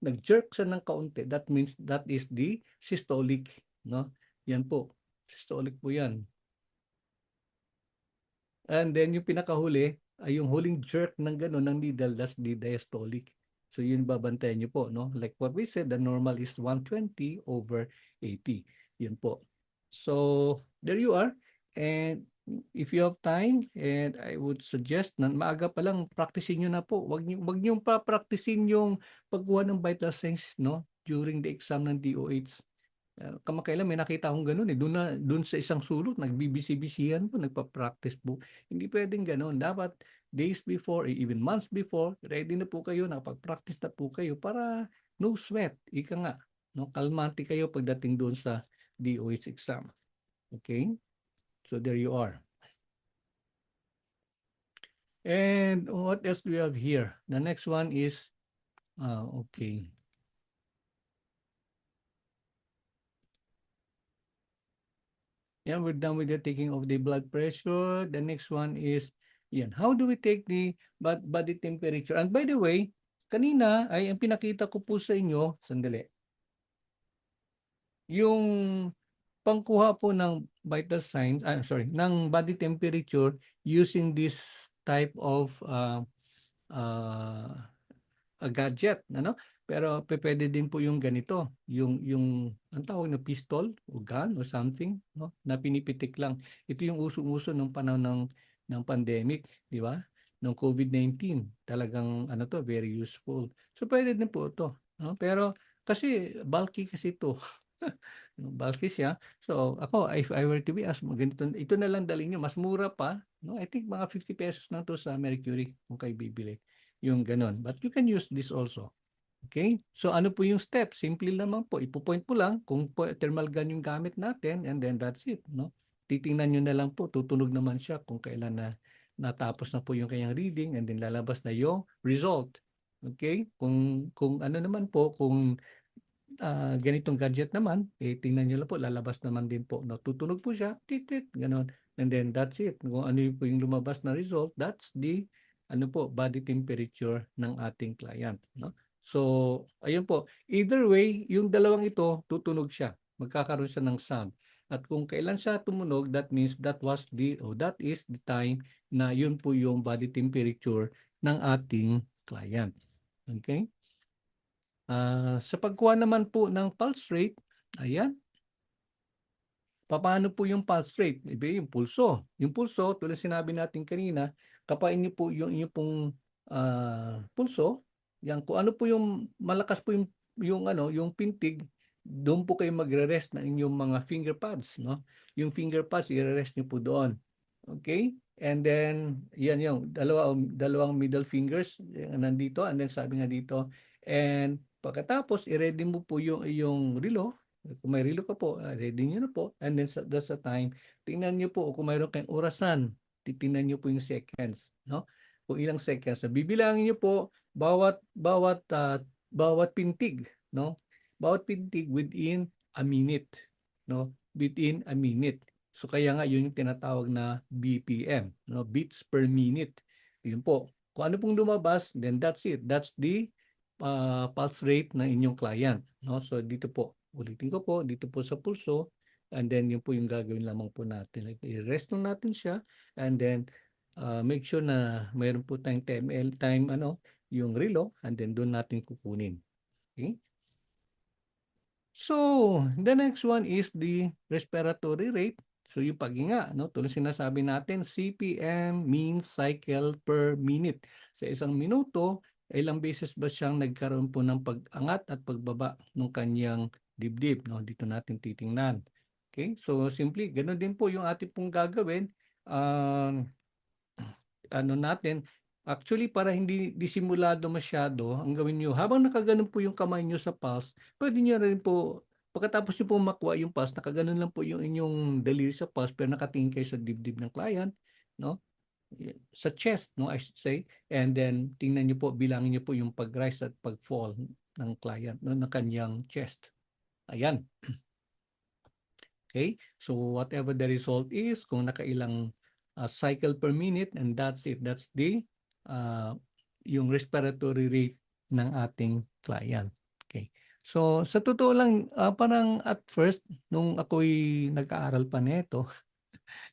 Nag-jerk siya ng kaunti, that means that is the systolic. No? Yan po. Systolic po yan. And then yung pinakahuli ay yung huling jerk ng gano'n ng needle, that's the diastolic. So yun babantayan nyo po, no? Like what we said, the normal is 120/80. Yun po. So there you are. And if you have time, and I would suggest na maaga pa lang practicing nyo na po. Wag niyo pa-practicing yung pagkuha ng vital signs, no? During the exam ng DOH. Kamakailan may nakita akong gano'n eh. Doon sa isang sulok, nagbibisi-bisihan po, nagpa-practice po. Hindi pwedeng gano'n. Dapat days before, even months before, ready na po kayo, nakapag-practice na po kayo para no sweat. Ika nga, no? Kalmante kayo pagdating doon sa DOH exam. Okay? So there you are. And what else do we have here? The next one is, okay. Yeah, we're done with the taking of the blood pressure. The next one is, yan, how do we take the body temperature? And by the way, kanina ay ang pinakita ko po sa inyo, sandali, yung pangkuha po ng vital signs, ng body temperature using this type of uh, a gadget, ano? Pero pwede din po yung ganito, yung ang tawag na pistol o gun or something, no? Na pinipitik lang. Ito yung usong-uso nung panahon ng pandemic, di ba? ng COVID-19. Talagang ano to, very useful. So pwede din po ito, no? Pero kasi bulky kasi ito. Bulky siya. So ako, if I were to be asked, ganito, ito na lang dalhin nyo, mas mura pa, no? I think mga 50 pesos na to sa Mercury kung kayo bibili. Yung ganon. But you can use this also. Okay? So ano po yung step? Simple naman po. Ipo-point mo lang kung thermal gun yung gamit natin and then that's it, no? Titingnan nyo na lang po, tutunog naman siya kung kailan na natapos na po yung kanyang reading and then lalabas na yung result. Okay? Kung ano naman po, kung ganitong gadget naman, tingnan nyo lang po, lalabas naman din po. No? Tutunog po siya, titit, ganon. And then that's it. Kung ano po yung lumabas na result, that's the ano po, body temperature ng ating client. No? So, ayun po. Either way, yung dalawang ito, tutunog siya. Magkakaroon siya ng sound. At kung kailan siya tumunog, that means that is the time na yun po yung body temperature ng ating client. Okay? Sa pagkuha naman po ng pulse rate, ayan, paano po yung pulse rate? Iba yung pulso. Yung pulso, tulad sinabi natin kanina, kapain niyo po yung pong pulso, yan, kung ano po yung malakas po yung ano, yung pintig, doon po kayo magre-rest ng inyong mga finger pads, no? Yung finger pads, i-rest niyo po doon. Okay? And then, yan yung dalawang middle fingers nandito, and then sabi nga dito, and pagkatapos, i-ready mo po yung relo. Kung may relo ka po, ready nyo na po. And then that's the time. Tingnan nyo po kung mayroon kayong orasan. Titingnan nyo po yung seconds. No? Kung ilang seconds. So, bibilangin nyo po bawat pintig. No? Bawat pintig within a minute. No? Within a minute. So kaya nga yun yung tinatawag na BPM. No? Beats per minute. Yun po. Kung ano pong lumabas, then that's it. That's the pulse rate ng inyong client. No? So dito po, ulitin ko po, dito po sa pulso, and then yun po yung gagawin lamang po natin. I-rest lang natin siya, and then make sure na mayroon po tayong time, yung relo, and then doon natin kukunin. Okay? So, the next one is the respiratory rate. So, yung paghinga, no? Tulad sinasabi natin, CPM means cycle per minute. Sa isang minuto, ilang beses ba siyang nagkaroon po ng pag-angat at pagbaba ng kanyang dibdib, no? Dito natin titingnan. Okay? So, simply, ganoon din po yung ating pong gagawin. Ano natin, actually para hindi disimulado masyado, ang gawin nyo, habang nakaganon po yung kamay nyo sa pulse, pwede nyo rin po, pagkatapos nyo po makuha yung pulse, nakaganon lang po yung inyong daliri sa pulse, pero nakatingin kayo sa dibdib ng client, no? Sa chest, no, I should say, and then tingnan nyo po, bilangin nyo po yung pag-rise at pag-fall ng client, no, ng kanyang chest. Ayan. Okay? So whatever the result is, kung nakailang cycle per minute, and that's it. That's the yung respiratory rate ng ating client. Okay. So sa totoo lang, parang at first, nung ako'y nag-aaral pa nito,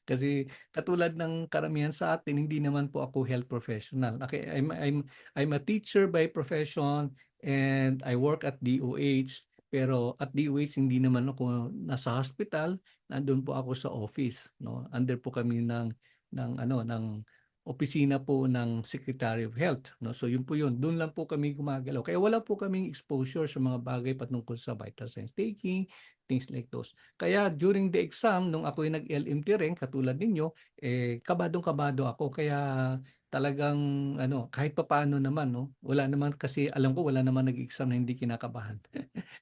kasi katulad ng karamihan sa atin, hindi naman po ako health professional. Okay, I'm a teacher by profession and I work at DOH. Pero at DOH hindi naman ako nasa hospital, nandoon po ako sa office, no. Under po kami ng opisina po ng Secretary of Health, no. So yun po yun. Doon lang po kami gumagalaw. Kaya wala po kaming exposure sa mga bagay patungkol sa vital signs taking, things like those. Kaya during the exam, nung ako'y nag-LMT rin, katulad ninyo, kabadong-kabado ako. Kaya talagang kahit papaano naman, no, wala naman kasi, alam ko wala naman nag-exam na hindi kinakabahan.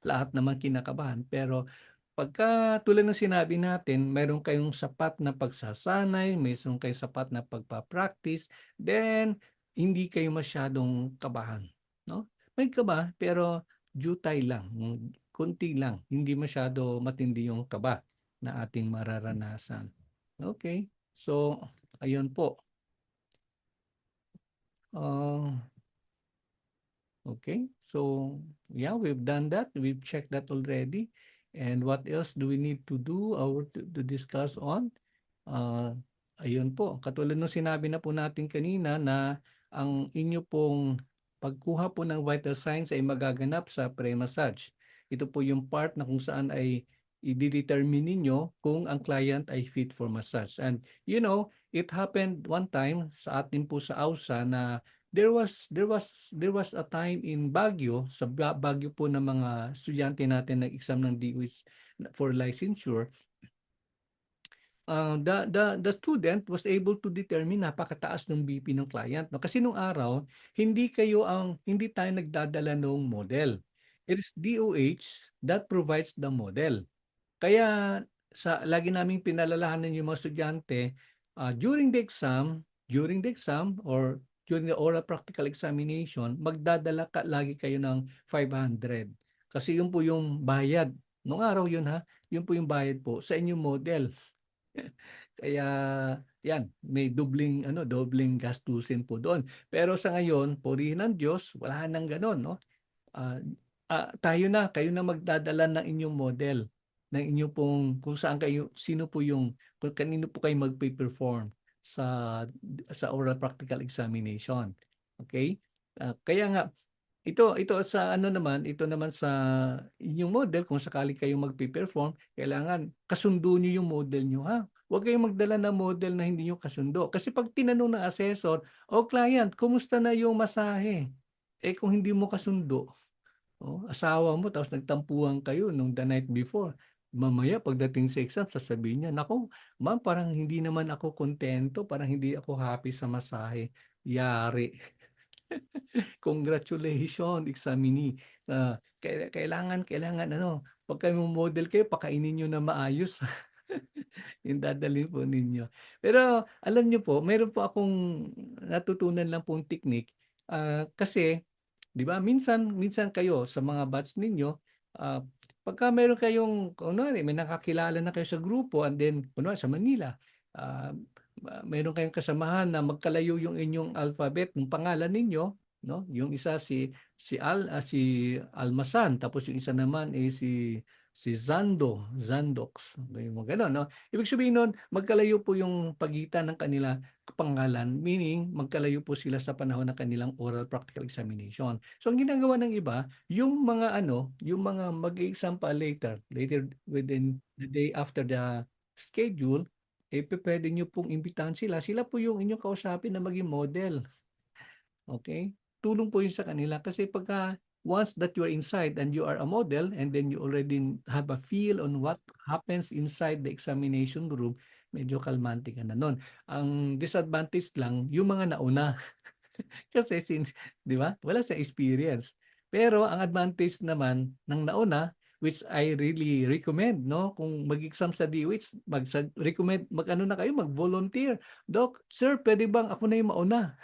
Lahat naman kinakabahan. Pero pagka tulad ng sinabi natin, mayroon kayong sapat na pagsasanay, mayroon kayong sapat na pagpa-practice, then hindi kayo masyadong kabahan. No? May kaba, pero jutay lang, kunti lang, hindi masyado matindi yung kaba na ating mararanasan. Okay, so ayun po. Okay, so yeah, we've done that. We've checked that already. And what else do we need to do or to discuss on? Uh, Ayun po, katulad ng sinabi na po natin kanina na ang inyo pong pagkuha po ng vital signs ay magaganap sa pre-massage. Ito po yung part na kung saan ay i-determine ninyo kung ang client ay fit for massage. And it happened one time sa atin po sa AUSA na there was a time in Baguio, sa Baguio po ng mga estudyante natin nag-exam ng DOH for licensure. The student was able to determine napakataas ng BP ng client, no? Kasi nung araw, hindi tayo nagdadala ng model. It is DOH that provides the model. Kaya lagi naming pinalalahanan yung mga estudyante, during the exam or during the oral practical examination, magdadala lagi kayo ng 500. Kasi yun po yung bayad. Nung araw yun ha, yun po yung bayad po sa inyong model. Kaya yan, may dobling gastusin po doon. Pero sa ngayon, purihin ng Diyos, wala nang gano'n, no? Kayo na magdadala ng inyong model, ng inyong pong kung saan kayo, kung kanino po kayo magpe-perform sa oral practical examination. Okay? Kaya nga ito naman sa inyong model, kung sakali kayong magpe-perform, kailangan kasundo niyo yung model niyo, ha? Huwag kayong magdala ng model na hindi niyo kasundo. Kasi pag tinanong ng assessor, client, kumusta na yung masahe? Kung hindi mo kasundo, asawa mo tapos nagtampuhan kayo nung the night before. Mamaya pagdating sa exam, sasabihin niya, "Naku, ma'am, parang hindi naman ako kontento, parang hindi ako happy sa masahe." Yari. Congratulations, examinee. Kailangan pag kayo model kayo, pakainin niyo na maayos. Yung dadalhin po ninyo. Pero alam niyo po, meron po akong natutunan lang pong technique, kasi 'di ba minsan minsan kayo sa mga batch ninyo, pagka meron kayong kunwari may nakakilala na kayo sa grupo and then kunwari sa Manila, ah, meron kayong kasamahan na magkalayo yung inyong alphabet ng pangalan ninyo, 'no? Yung isa si Almasan, tapos yung isa naman ay si Zandox, yung mga gano'n, 'no? Ibig sabihin nun, magkalayo po yung pagitan ng kanila pangalan, meaning magkalayo po sila sa panahon ng kanilang oral practical examination. So ang ginagawa ng iba, yung mga mag-e-exam pa later within the day after the schedule, pupuwede niyo pong imbitahan sila. Sila po yung inyong kausapin na maging model. Okay? Tulong po yun sa kanila kasi pagka once that you are inside and you are a model and then you already have a feel on what happens inside the examination room, medyo kalmante ka na nun. Ang disadvantage lang, yung mga nauna. Kasi 'di ba, wala sa experience. Pero ang advantage naman ng nauna, which I really recommend, 'no, kung mag-exam sa DOH, mag-ano na kayo, mag-volunteer. "Doc, sir, puwede bang ako na yung mauna?"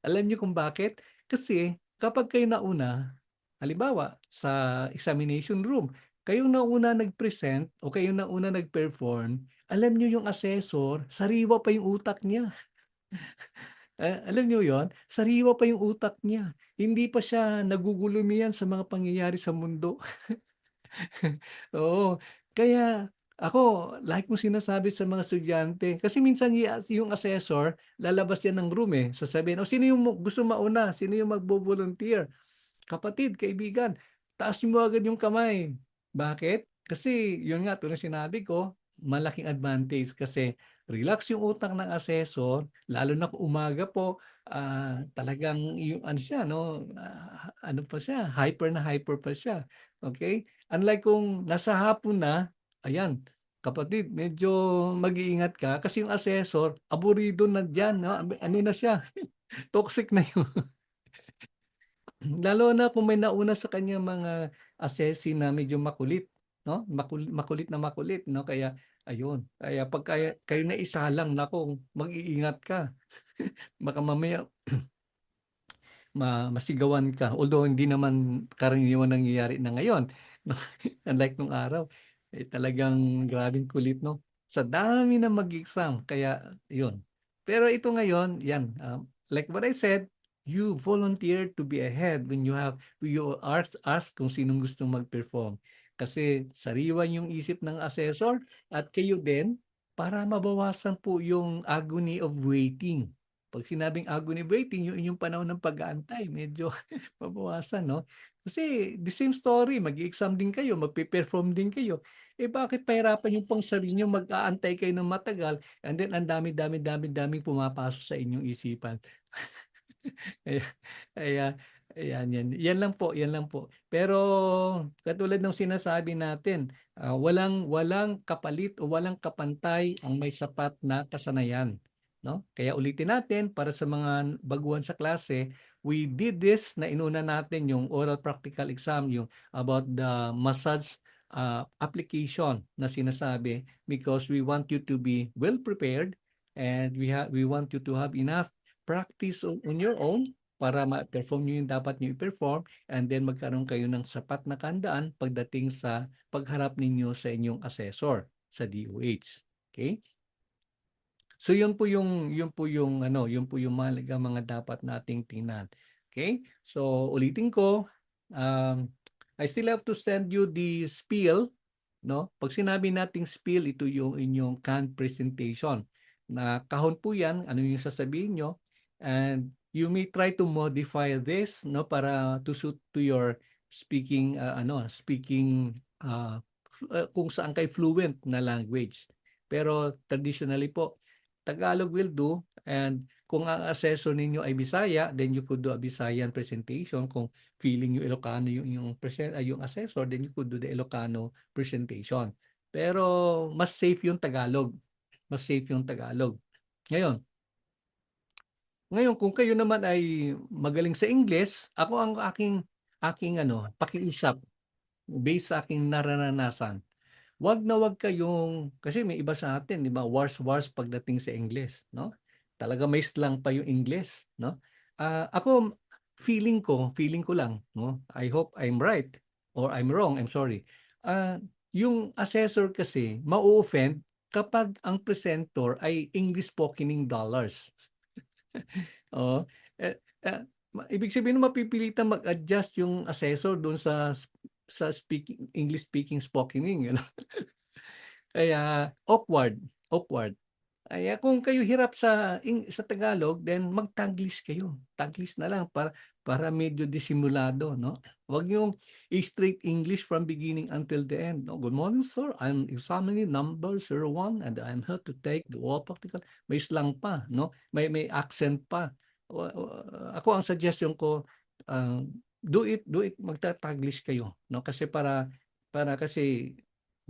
Alam niyo kung bakit? Kasi kapag kayo nauna, halimbawa sa examination room, kayong nauna nag-present o kayong nauna nag-perform, alam niyo yung assessor, sariwa pa yung utak niya. Alam niyo yon, sariwa pa yung utak niya. Hindi pa siya nagugulumian sa mga pangyayari sa mundo. Oo, kaya ako lagi kong sinasabi sa mga estudyante kasi minsan yung assessor lalabas yan ng room, sasabihin, "O sino yung gusto mauna? Sino yung magvo-volunteer?" Kapatid, kaibigan, taas mo agad yung kamay. Bakit? Kasi yun nga, tulad ng sinabi ko, malaking advantage kasi relax yung utak ng assessor, lalo na kung umaga po, talagang yung ano siya, no, ano pa siya, hyper na hyper pa siya. Okay? Unlike kung nasa hapon na, ayan, kapatid, medyo mag-iingat ka kasi yung assessor, aburido na diyan, no? Ano na siya, toxic na yung lalo na kung may nauna sa kanyang mga assessee na medyo makulit, 'no? Makulit, 'no? Kaya ayun, kaya pagka kayo naisalang, naku, mag-iingat ka. Baka mamaya masigawan ka. Although hindi naman karaniwan nangyayari na ngayon, 'no? Unlike nung araw, talagang grabeng kulit, no? Sa dami ng mag-exam kaya yun. Pero ito ngayon, 'yan, like what I said, you volunteer to be ahead when you ask kung sinong gustong mag-perform. Kasi sariwan yung isip ng assessor at kayo din para mabawasan po yung agony of waiting. Pag sinabing agony waiting, yung inyong panahon ng pag-aantay medyo mabawasan, no? Kasi the same story, mag-e-exam din kayo, magpe-perform din kayo. Eh bakit pahirapan yung pang sarili niyo, mag-aantay kayo ng matagal and then ang dami-daming pumapasok sa inyong isipan. Kaya kaya ayan, yan lang po, yan lang po. Pero katulad ng sinasabi natin, walang walang kapalit o walang kapantay ang may sapat na kasanayan, 'no? Kaya ulitin natin para sa mga baguhan sa klase, we did this na inuna natin yung oral practical exam, yung about the massage, application na sinasabi because we want you to be well prepared and we want you to have enough practice on your own para ma-perform niyo yung dapat niyo i-perform and then magkaroon kayo ng sapat na kahandaan pagdating sa pagharap ninyo sa inyong assessor sa DOH. Okay? So yun po yung mahalagang mga dapat nating tingnan. Okay? So ulitin ko, I still have to send you the spiel, no? Pag sinabi nating spiel, ito yung inyong canned presentation. Na kahon po 'yan, ano yung sasabihin nyo, and you may try to modify this, no, para to suit to your speaking, speaking, kung saan kay fluent na language. Pero traditionally po, Tagalog will do, and kung ang assessor ninyo ay Bisaya, then you could do a Visayan presentation. Kung feeling yung Ilocano yung assessor, then you could do the Ilocano presentation. Pero mas safe yung Tagalog. Mas safe yung Tagalog. Ngayon, ngayon kung kayo naman ay magaling sa English, ako ang aking pakiusap based sa aking nararanasan. Wag na wag kayong kasi may iba sa atin 'di ba, wars pagdating sa English, 'no? Talaga may slang pa yung English, 'no? Ako feeling ko lang, 'no? I hope I'm right or I'm wrong, I'm sorry. Yung assessor kasi ma-o-offend kapag ang presenter ay English spokening dollars. Oo, eh, ibig sabihin nun mapipilitang mag-adjust yung assessor dun sa English speaking spokening, ano? Kaya awkward. Kaya kung kayo hirap sa Tagalog, then mag-Taglish kayo. Taglish na lang para medyo disimulado, no? Huwag niyong straight English from beginning until the end. No? Good morning, sir. I'm examining number 01 and I'm here to take the oral practical. May slang pa, no? May accent pa. Ako ang suggestion ko, do it magta-Taglish kayo, no? Kasi para kasi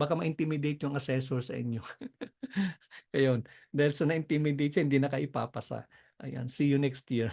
baka ma-intimidate yung assessor sa inyo. Ayun, dahil sa na-intimidate siya hindi na ka ipapasa. Ayan, see you next year.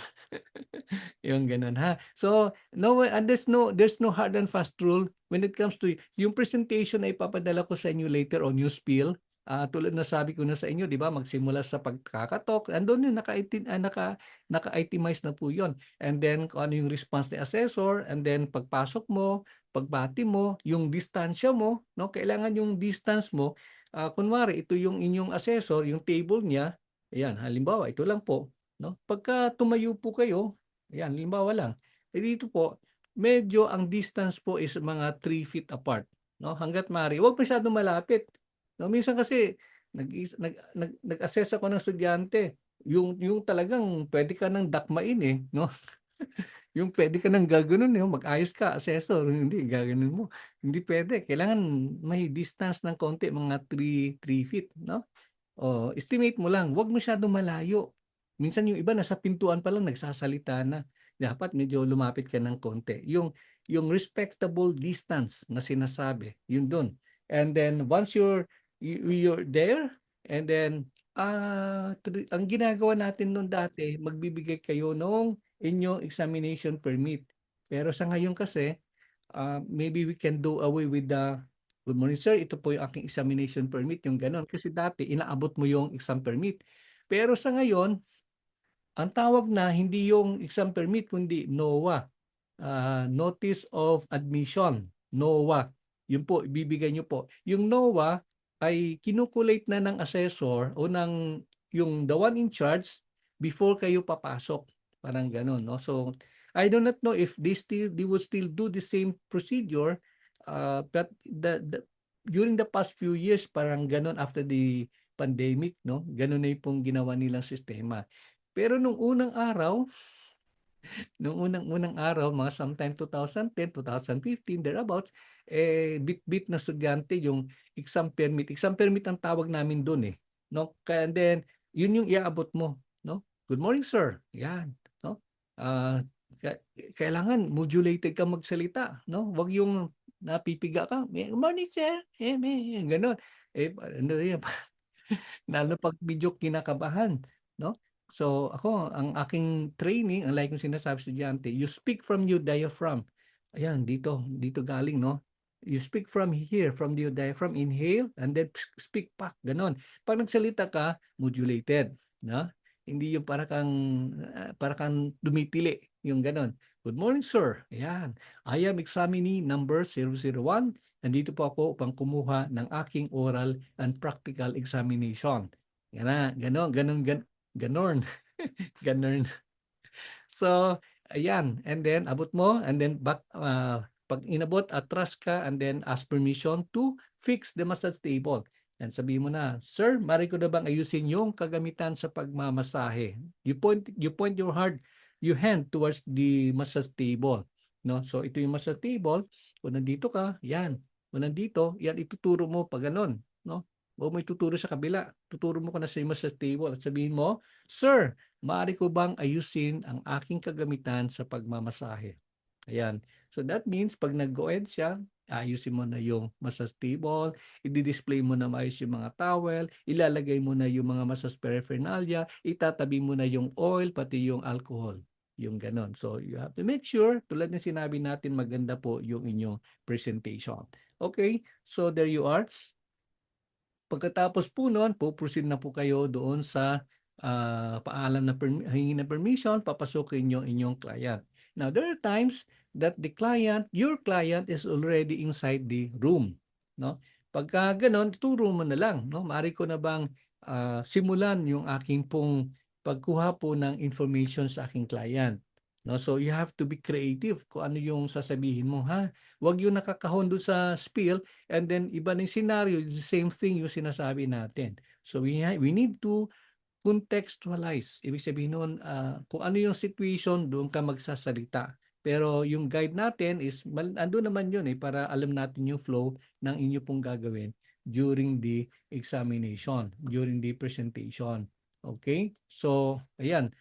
Yung gano'n, ha. So, there's no hard and fast rule when it comes to yung presentation na ipapadala ko sa inyo later on, yung spiel, tulad na sabi ko na sa inyo, 'di ba, magsimula sa pagkakatok, andun yung naka-itemize na po 'yon. And then kung ano yung response ni assessor, and then pagpasok mo, pagbati mo, yung distansya mo, 'no, kailangan yung distance mo, kunwari ito yung inyong assessor, yung table niya, ayan, halimbawa ito lang po, 'no. Pagka tumayo po kayo, ayan, halimbawa lang, eh, dito po medyo ang distance po is mga 3 feet apart, 'no, hangga't maaari. Huwag masyadong malapit, 'no. Minsan kasi nag-assess ako ng estudyante, yung talagang puwede ka ng dakmain, eh, 'no. Yung puwede ka ng gaganon, eh, mag-ayos ka assessor, hindi gaganon mo. Hindi puwede, kailangan may distance ng konti, mga 3 feet, 'no? Oo, estimate mo lang, 'wag masyadong malayo. Minsan yung iba nasa pintuan pa lang nagsasalita na. Dapat medyo lumapit ka ng konti. Yung respectable distance na sinasabi, yun dun. And then once you're there, and then, ang ginagawa natin nun dati, magbibigay kayo nung inyong examination permit. Pero sa ngayon kasi, maybe we can do away with the "Good morning sir, ito po yung aking examination permit," yung gano'n. Kasi dati inaabot mo yung exam permit. Pero sa ngayon, ang tawag na hindi yung exam permit kundi NOA, Notice of Admission, NOA. Yun po, ibibigay niyo po. Yung NOA ay kinukulate na ng assessor o yung the one in charge before kayo papasok. Parang gano'n, no? So, I do not know if they would still do the same procedure, but during the past few years, parang gano'n after the pandemic, no? Gano'n na yung pong ginawa nilang sistema. Pero nung unang-unang araw, mga sometime 2010, 2015, thereabouts, bit-bit na estudyante yung exam permit. Exam permit ang tawag namin dun, eh, 'no? And then yun yung iaabot mo, 'no? "Good morning, sir." 'Yan, 'no? Ah, ka kailangan modulated kang magsalita, 'no? Wag yung napipiga ka, "Good morning, sir." Gano'n. Ano 'yan, lalo 'pag medyo kinakabahan, 'no? So ako, ang aking training, ang lagi kong sinasabi sa estudyante, you speak from your diaphragm. Ayan, dito galing, 'no? You speak from here, from your diaphragm, inhale, and then speak back, gano'n. 'Pag nagsalita ka, modulated, 'no? Hindi yung para kang tumitili, yung gano'n. "Good morning, sir." Ayan. "I am examinee number 001. Nandito po ako upang kumuha ng aking oral and practical examination." Yan na, gano'n, gano'n, gano'n, gano'n. So, ayan, and then abot mo, and then 'pag inabot, atras ka, and then ask permission to fix the massage table. And sabihin mo na, "Sir, maaari ko na bang ayusin yung kagamitan sa pagmamasahe?" You point your hand towards the massage table, 'no? So ito yung massage table, kung nandito ka, 'yan. Kung nandito, 'yan ituturo mo 'pag gano'n, 'no? Huwag mo ituturo sa kabila, tuturo mo na sa massage table at sabihin mo, "Sir, maaari ko bang ayusin ang aking kagamitan sa pagmamasahe?" Ayan. So that means 'pag nag-go-ahead siya, ayusin mo na yung massage table, i-di-display mo na maayos yung mga towel, ilalagay mo na yung mga massage paraphernalia, itatabi mo na yung oil, pati yung alcohol, yung gano'n. So you have to make sure, tulad ng sinabi natin, maganda po yung inyong presentation. Okay, so there you are. Pagkatapos po nun, po-proceed na po kayo doon sa paalam na hingi ng permission, papasukin yung inyong client. Now, there are times that your client is already inside the room, 'no? Pagka gano'n, turo mo na lang, 'no? Maaari ko na bang simulan yung aking pong pagkuha po ng information sa aking client, 'no? So, you have to be creative kung ano yung sasabihin mo, ha? Huwag yung nakakahon do'n sa spiel. And then iba na yung scenario, the same thing yung sinasabi natin. So we need to contextualize. Ibig sabihin nun, kung ano yung situation, doon ka magsasalita. Pero yung guide natin is, andun naman yun, para alam natin yung flow ng inyo pong gagawin during the examination, during the presentation. Okay? So, ayan.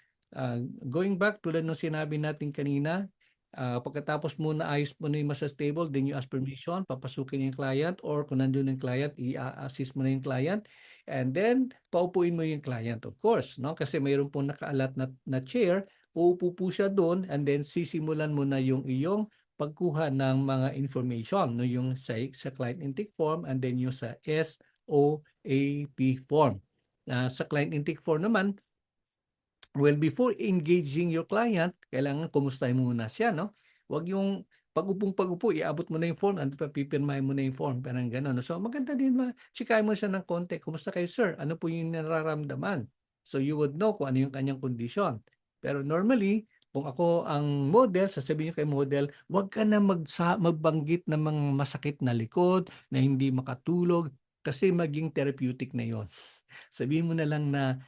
Going back, tulad nung sinabi natin kanina, pagkatapos mo na ayos mo na yung massage table, then you ask permission, papasukin yung client, or kung nandun yung client, i-assist mo na yung client, and then paupuin mo yung client, of course, no? Kasi mayroon pong nakaalat na chair, uupo po siya doon, and then sisimulan mo na yung iyong pagkuha ng mga information, no? Yung sa client intake form, and then yung sa SOAP form. Sa client intake form naman, well, before engaging your client, kailangan kumustahin muna siya, no? Huwag yung pag-upong-pag-upo, iabot mo na yung form, at pipirmahin mo na yung form, parang gano'n. No? So maganda din chikahin mo siya ng konti, "Kumusta kayo, sir? Ano po yung nararamdaman?" So you would know kung ano yung kanyang kondisyon. Pero normally, kung ako ang model, sasabihin ko kay model, "Huwag ka na magbanggit ng mga masakit na likod, na hindi makatulog, kasi maging therapeutic na yon." Sabihin mo na lang na,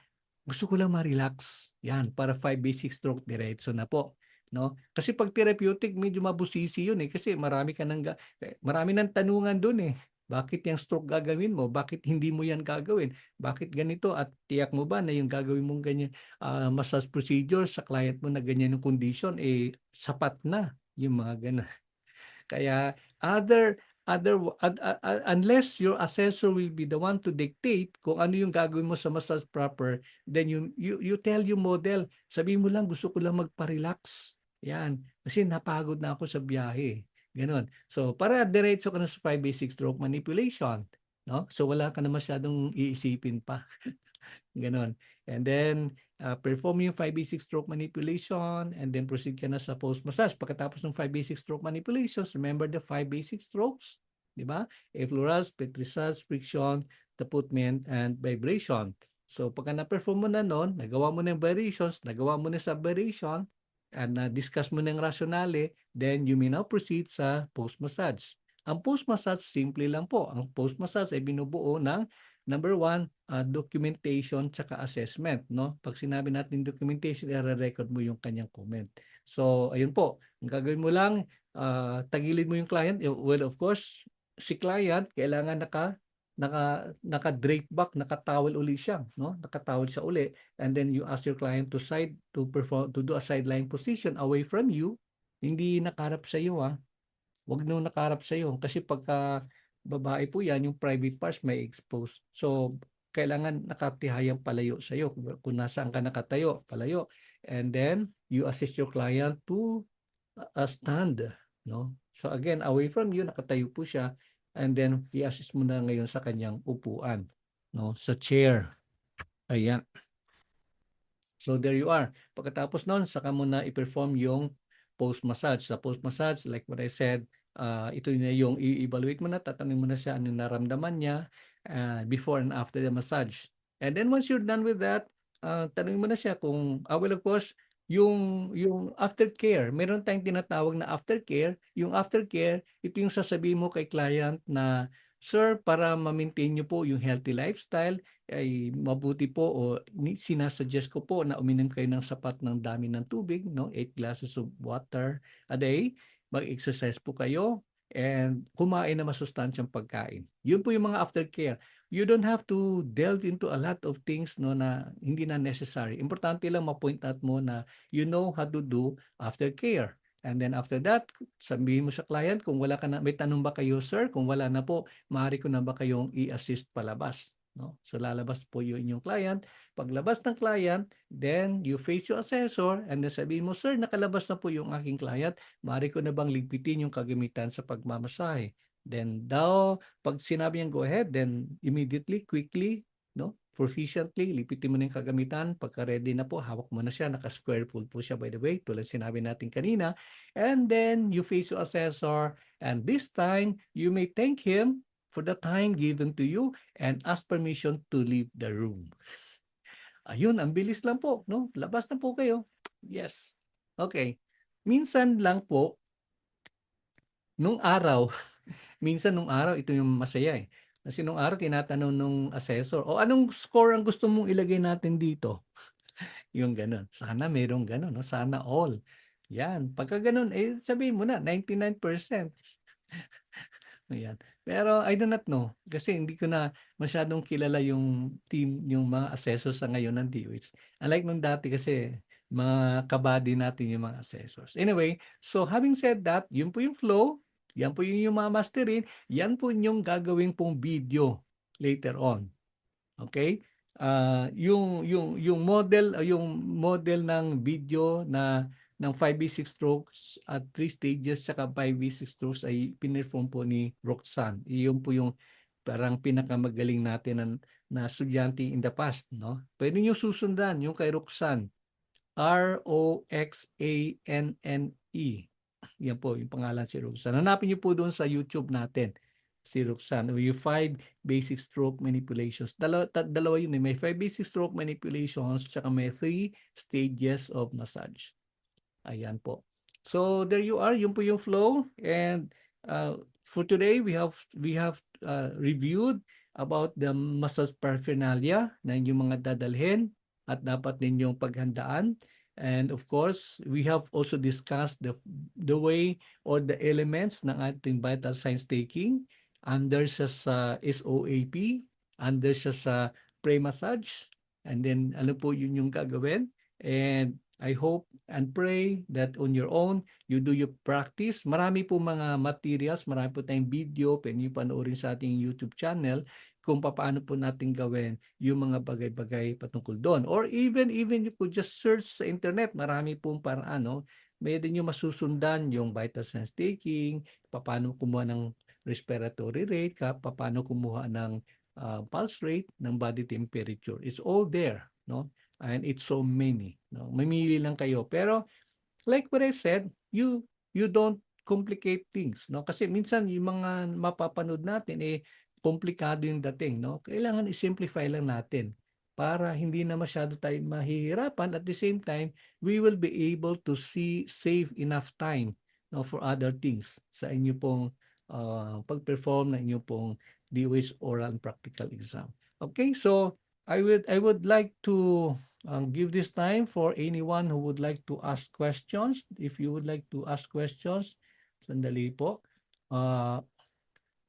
"Gusto ko lang ma-relax." 'Yan, para 5 basic stroke diretso na po, 'no? Kasi 'pag therapeutic medyo mabusisi 'yun, kasi marami ng tanungan dun, eh. Bakit yang stroke gagawin mo? Bakit hindi mo 'yan gagawin? Bakit ganito, at tiyak mo ba na yung gagawin mong ganyan, massage procedure sa client mo na ganyan yung condition, sapat na, yung mga gano'n. Kaya unless your assessor will be the one to dictate kung ano yung gagawin mo sa massage proper, then you tell yung model, sabihin mo lang, "Gusto ko lang magpa-relax." Yan, kasi napagod na ako sa biyahe, gano'n. So para diretso ka na sa 5 basic stroke manipulation, 'no? So wala ka na masyadong iisipin pa. Gano'n. And then, perform yung 5 basic stroke manipulation, and then proceed ka na sa post-massage. Pagkatapos ng 5 basic stroke manipulations, remember the 5 basic strokes, di ba? Effleurage, pétrissage, friction, taputment, and vibration. So pagka na-perform mo na nun, nagawa mo na yung variations, nagawa mo na sa variation, at na-discuss mo na yung rationale, then you may now proceed sa post-massage. Ang post-massage, simple lang po. Ang post-massage ay binubuo ng Number one, documentation tsaka assessment, no? Pag sinabi natin documentation, i-record mo yung kanyang comment. So, ayun po, ang gagawin mo lang, tagilid mo yung client. Well, of course, si client, kailangan naka-drape back, naka-towel uli siya, no? Naka-towel siya uli. And then you ask your client to do a sideline position away from you. Hindi nakaharap sa iyo, Huwag nung nakaharap sa iyo kasi pagka babae po 'yan, yung private parts may expose. So kailangan nakatihayang palayo sa iyo. Kung nasaan ka nakatayo, palayo. And then you assist your client to stand, no? So again, away from you, nakatayo po siya, and then i-assist mo na ngayon sa kanyang upuan, no? Sa chair. Ayan. So there you are. Pagkatapos noon, saka mo na i-perform yung post massage. Sa post massage, like what I said, ito na yung i-evaluate mo na, tatanungin mo na siya ano naramdaman niya before and after the massage. And then once you're done with that, tanungin mo na siya kung, well of course, yung aftercare, meron tayong tinatawag na aftercare. Yung aftercare, ito yung sasabihin mo kay client na, Sir, para ma-maintain nyo po yung healthy lifestyle, ay mabuti po o sinasuggest ko po na uminom kayo ng sapat ng dami ng tubig, no? 8 glasses of water a day. Mag-exercise po kayo and kumain na masustansyang pagkain. Yun po yung mga aftercare. You don't have to delve into a lot of things, no, na hindi na necessary. Importante lang ma-point out mo na you know how to do aftercare. And then after that, sabihin mo sa client kung wala ka na, may tanong ba kayo, sir? Kung wala na po, maaari ko na ba kayong i-assist palabas? No? So lalabas po yung inyong client. Paglabas ng client, then you face your assessor and then sabihin mo, sir, nakalabas na po yung aking client. Maaari ko na bang ligpitin yung kagamitan sa pagmamasahe? Then daw, pag sinabi niyang go ahead, then immediately, quickly, no? Proficiently, lipitin mo na yung kagamitan. Pagka ready na po, hawak mo na siya. Naka-square fold po siya, by the way, tulad sinabi natin kanina. And then you face your assessor, and this time you may thank him for the time given to you and ask permission to leave the room. Ayun, ang bilis lang po, no? Labas na po kayo. Yes. Okay. Minsan lang po, nung araw, minsan nung araw, ito yung masaya eh. Kasi nung araw, tinatanong nung assessor, o anong score ang gusto mong ilagay natin dito? Yung ganun. Sana merong ganun, no? Sana all. Yan. Pagka ganun, sabihin mo na, 99%. Ayan. Pero I do not know kasi hindi ko na masyadong kilala yung team, yung mga assessors sa ngayon ng DOH. Unlike nung dati kasi mga kabady natin yung mga assessors. Anyway, so having said that, yun po yung flow, yan po yung mamasterin, yan po yung gagawin pong video later on. Okay? Yung model ng video na ng 5 basic strokes at 3 stages saka 5 basic strokes ay pinerform po ni Roxanne. Iyon po yung parang pinakamagaling natin na estudyante in the past, no? Pwede niyo susundan yung kay Roxanne. Roxanne. Yan po yung pangalan si Roxanne. Hanapin niyo po doon sa YouTube natin si Roxanne. Yung 5 basic stroke manipulations. Dalawa yun eh. May 5 basic stroke manipulations tsaka may 3 stages of massage. Ayan po. So there you are. Yun po yung flow. And for today, we have reviewed about the massage paraphernalia na inyong mga dadalhin at dapat ninyong paghandaan. And of course, we have also discussed the way or the elements ng ating vital signs taking under siya sa SOAP, under siya sa pre-massage, and then ano po yun yung gagawin. And I hope and pray that on your own, you do your practice. Marami po mga materials, marami po tayong video, pwede nyo panoorin sa ating YouTube channel kung paano po natin gawin yung mga bagay-bagay patungkol doon. Or even you could just search sa internet, marami pong paraan, no? Pwede nyo masusundan yung vital signs taking, paano kumuha ng respiratory rate, paano kumuha ng pulse rate, ng body temperature. It's all there, no? And it's so many, no? Mamili lang kayo. Pero like what I said, you don't complicate things, no? Kasi minsan yung mga mapapanood natin komplikado yung dating, no? Kailangan i-simplify lang natin para hindi na masyado tayo mahihirapan. At the same time, we will be able to save enough time, no, for other things sa inyo pong pag-perform na inyo pong DOH oral and practical exam. Okay, so I would like to give this time for anyone who would like to ask questions. If you would like to ask questions, sandali po. Uh,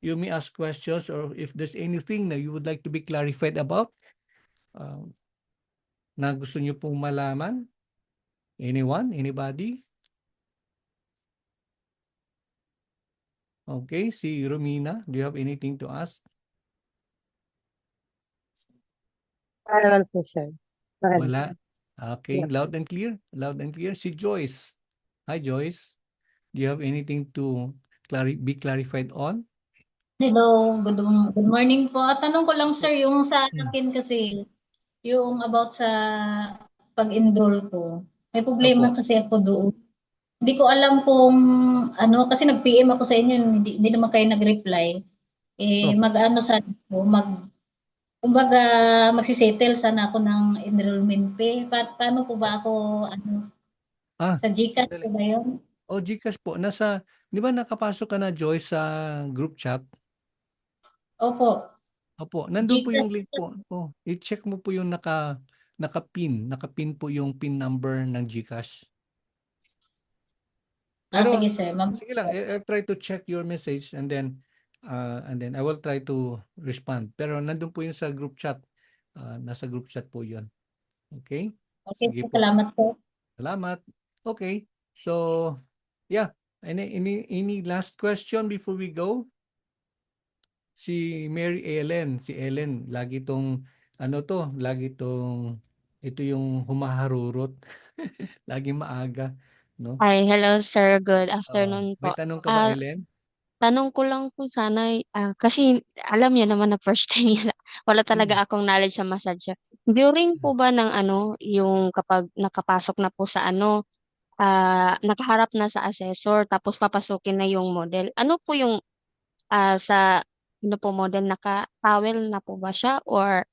you may ask questions, or if there's anything that you would like to be clarified about, uh, na gusto niyo pong malaman. Anyone? Anybody? Okay, si Romina, do you have anything to ask? Wala po, sir. Wala. Okay, Yeah. loud and clear. Loud and clear. Si Joyce. Hi, Joyce. Do you have anything to be clarified on? Hello, good morning po. At tanong ko lang sir, yung sa Hmm. akin kasi, yung about sa pag-enroll ko. May problema Opo. kasi ako doon. Hindi ko alam kung ano, kasi nag-PM ako sa inyo, hindi naman kayo nag-reply. Eh, Opo. mag-ano sana ako, kumbaga, magsisettle sana ako ng enrollment fee. Paano po ba ako, ano, Ah, sa GCash sandali. po ba yun? O, GCash po. Di ba nakapasok ka na, Joyce, sa group chat? Opo, Opo, nandun po yung GCash. link po. Oh, i-check mo po yung nakapin po yung pin number ng GCash. Ah, Pero sige sir. sige lang, I'll try to check your message and then I will try to respond. Pero nandun po yung sa group chat. Nasa group chat po 'yon. Okay? Okay Sige po, po. salamat po. Salamat. Okay. So, yeah. Any last question before we go? Si Mary Ellen, si Ellen, ito yung humaharurot. Laging maaga, no? Hi, hello sir. Good afternoon May po. tanong ka ba, Ah, Ellen? tanong ko lang po sana, kasi alam niyo naman na first time niya, wala Hmm. talaga akong knowledge sa massage. During po ba ng ano, yung kapag nakapasok na po sa ano, nakaharap na sa assessor tapos papasukin na yung model. Ano po yung sa ano po model, naka-towel na po ba siya or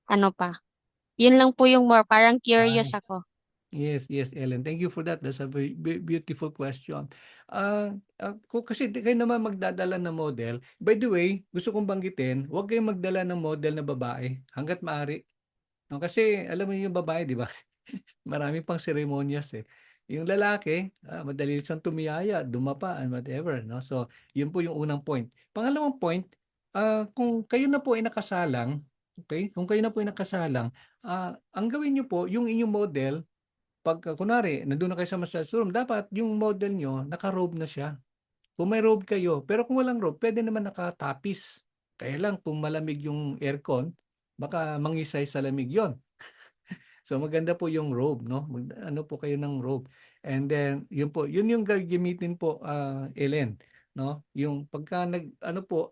ano pa? Yun lang po yung more parang Ah, curious ako. yes, yes, Ellen. Thank you for that. That's a very beautiful question. Kung kasi di kayo naman magdadala ng model, by the way, gusto kong banggitin, huwag kayong magdala ng model na babae hangga't maaari. No, kasi alam mo yung babae, di ba? Marami pang seremonyas eh. Yung lalaki, madali siyang tumiyaya, dumapa, and whatever. No? So, yun po yung unang point. Pangalawang point, kung kayo na po ay nakasalang, okay? Kung kayo na po ay nakasalang, ang gawin niyo po, yung inyong model, pag kunwari, nandun na kayo sa massage room, dapat yung model nyo, naka-robe na siya. Kung may robe kayo, pero kung walang robe, pwede naman nakatapis. Kaya lang, kung malamig yung aircon, baka mangisay sa lamig yon. So maganda po yung robe, no? Ano po kayo ng robe. And then yun yung gagamitin po, Ellen, no? Yung pagka ano po,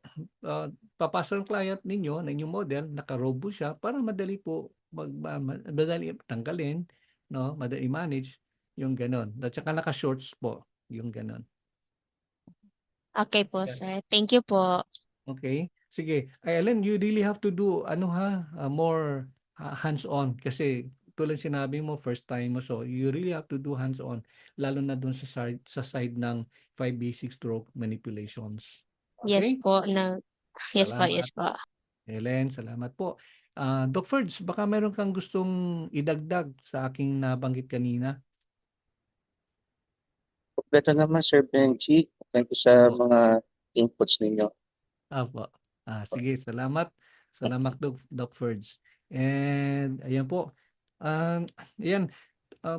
papasok ang client ninyo, ng inyong model, naka-robe po siya para madali po madali tanggalin, no? Madali manage yung ganon. At saka naka-shorts po, yung ganon. Okay po Yeah. sir. Thank you po. Okay. Sige. Ay, Ellen, you really have to do more hands-on kasi tulad sinabi mo first time mo, so you really have to do hands-on lalo na dun sa side ng 5 basic stroke manipulations. Yes Okay? po yes po, Salamat. yes po. Ellen, salamat po. Doc Ferds, baka meron kang gustong idagdag sa aking nabanggit kanina? Kompleto naman, Sir Benji. Thank you sa Opo. mga inputs ninyo. Opo. Sige, salamat. Salamat, Doc Ferds. And ayan po. Ayan,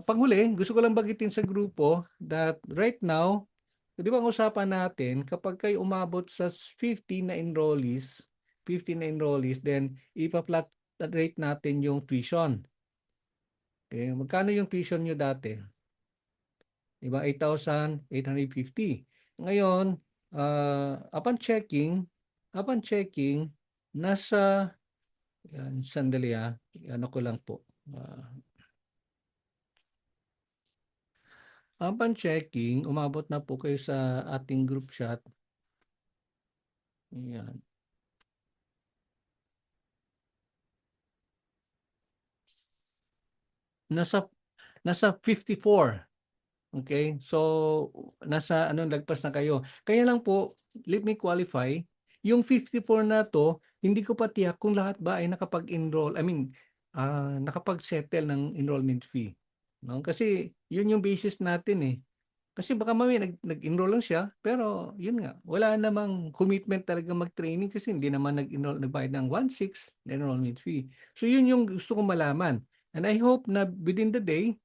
panghuli, gusto ko lang banggitin sa grupo that right now, di ba ang usapan natin, kapag kayo umabot sa 15 na enrollees, then ipa-flat rate natin yung tuition. Okay, magkano yung tuition nyo dati? Di ba? 8,850. Ngayon, upon checking, nasa, yan, sandali ano ko lang po. Upon checking, umabot na po kayo sa ating group chat. Ayan. Nasa 54. Okay? So, lagpas na kayo. Kaya lang po, let me qualify, yung 54 na to, hindi ko pa tiyak kung lahat ba ay nakapag-enroll, nakapag-settle ng enrollment fee, 'no? Kasi yun yung basis natin, eh. Kasi baka mamaya nag-enroll lang siya, pero yun nga, wala namang commitment talagang mag-training kasi hindi naman nagbayad ng 1/6 na enrollment fee. So yun yung gusto kong malaman. And I hope na within the day,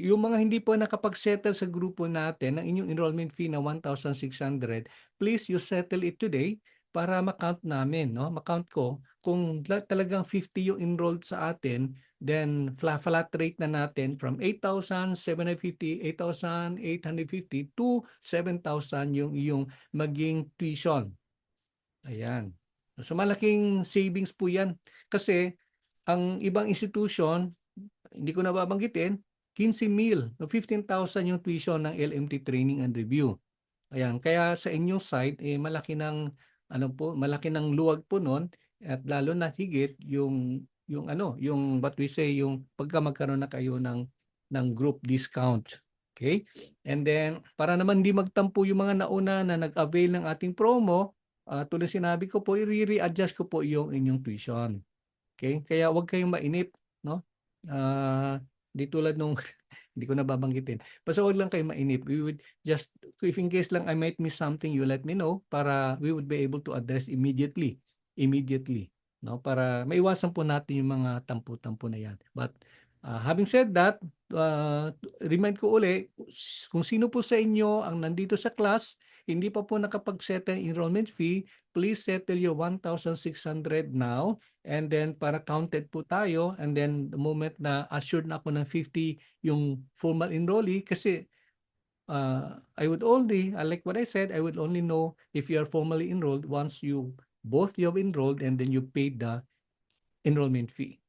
yung mga hindi po nakapag-settle sa grupo natin ng inyong enrollment fee na 1,600, please you settle it today para ma-count namin, 'no? Ma-count ko kung talagang 50 yung enrolled sa atin, then flat rate na natin from 8,750, 8,850 to 7,000 yung iyong maging tuition. Ayan. So malaking savings po yan. Kasi ang ibang institution, hindi ko na babanggitin, 15,000 o 15,000 yung tuition ng LMT Training and Review. Ayan, kaya sa inyong side, malaki ng malaki ng luwag po nun at lalo na higit yung what we say, yung pagka magkaroon na kayo ng group discount. Okay? And then, para naman di magtampo yung mga nauna na nag-avail ng ating promo, tulad sinabi ko po, i-re-adjust ko po yung inyong tuition. Okay? Kaya huwag kayong mainip, no? Di tulad nung hindi ko na babanggitin. Basta huwag lang kayo mainip. We would just, if in case lang I might miss something, you let me know para we would be able to address immediately. No? Para maiwasan po natin yung mga tampo-tampo na yan. But having said that, remind ko uli, kung sino po sa inyo ang nandito sa class, hindi pa po nakapag-settle enrollment fee, please settle your 1,600 now. And then para counted po tayo, and then the moment na assured na ako ng 50 yung formal enrollee, kasi I would only, like what I said, I would only know if you are formally enrolled once both you have enrolled and then you paid the enrollment fee.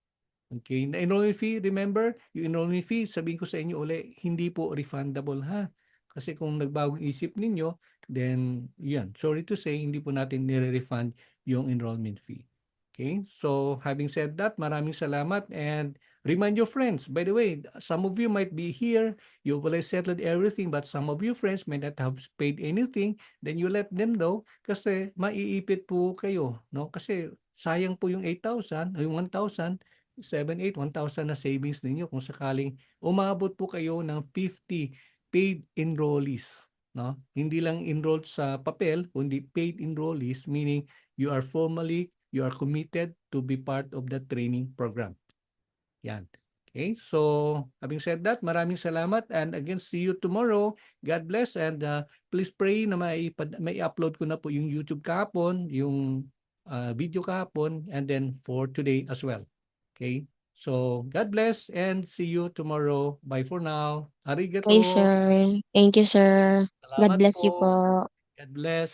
Okay, na enrollment fee, remember, yung enrollment fee, sabihin ko sa inyo uli, hindi po refundable, ha. Kasi kung nagbagong isip ninyo, then yan, sorry to say, hindi po natin nire-refund yung enrollment fee. Okay, so having said that, maraming salamat, and remind your friends. By the way, some of you might be here, you will have settled everything, but some of your friends may not have paid anything, then you let them know kasi maiipit po kayo, no? Kasi sayang po yung 8,000, yung 1,000, 7, 8, 1,000 na savings ninyo kung sakaling umabot po kayo ng 50 paid enrollees, no? Hindi lang enrolled sa papel, kundi paid enrollees, meaning you are committed to be part of the training program. Yan. Okay, so having said that, maraming salamat, and again, see you tomorrow. God bless, and please pray na may upload ko na po yung YouTube kahapon, yung video kahapon, and then for today as well. Okay, so God bless and see you tomorrow. Bye for now. Arigato. Okay, sir. Thank you, sir. God Salamat bless you po. po. God bless.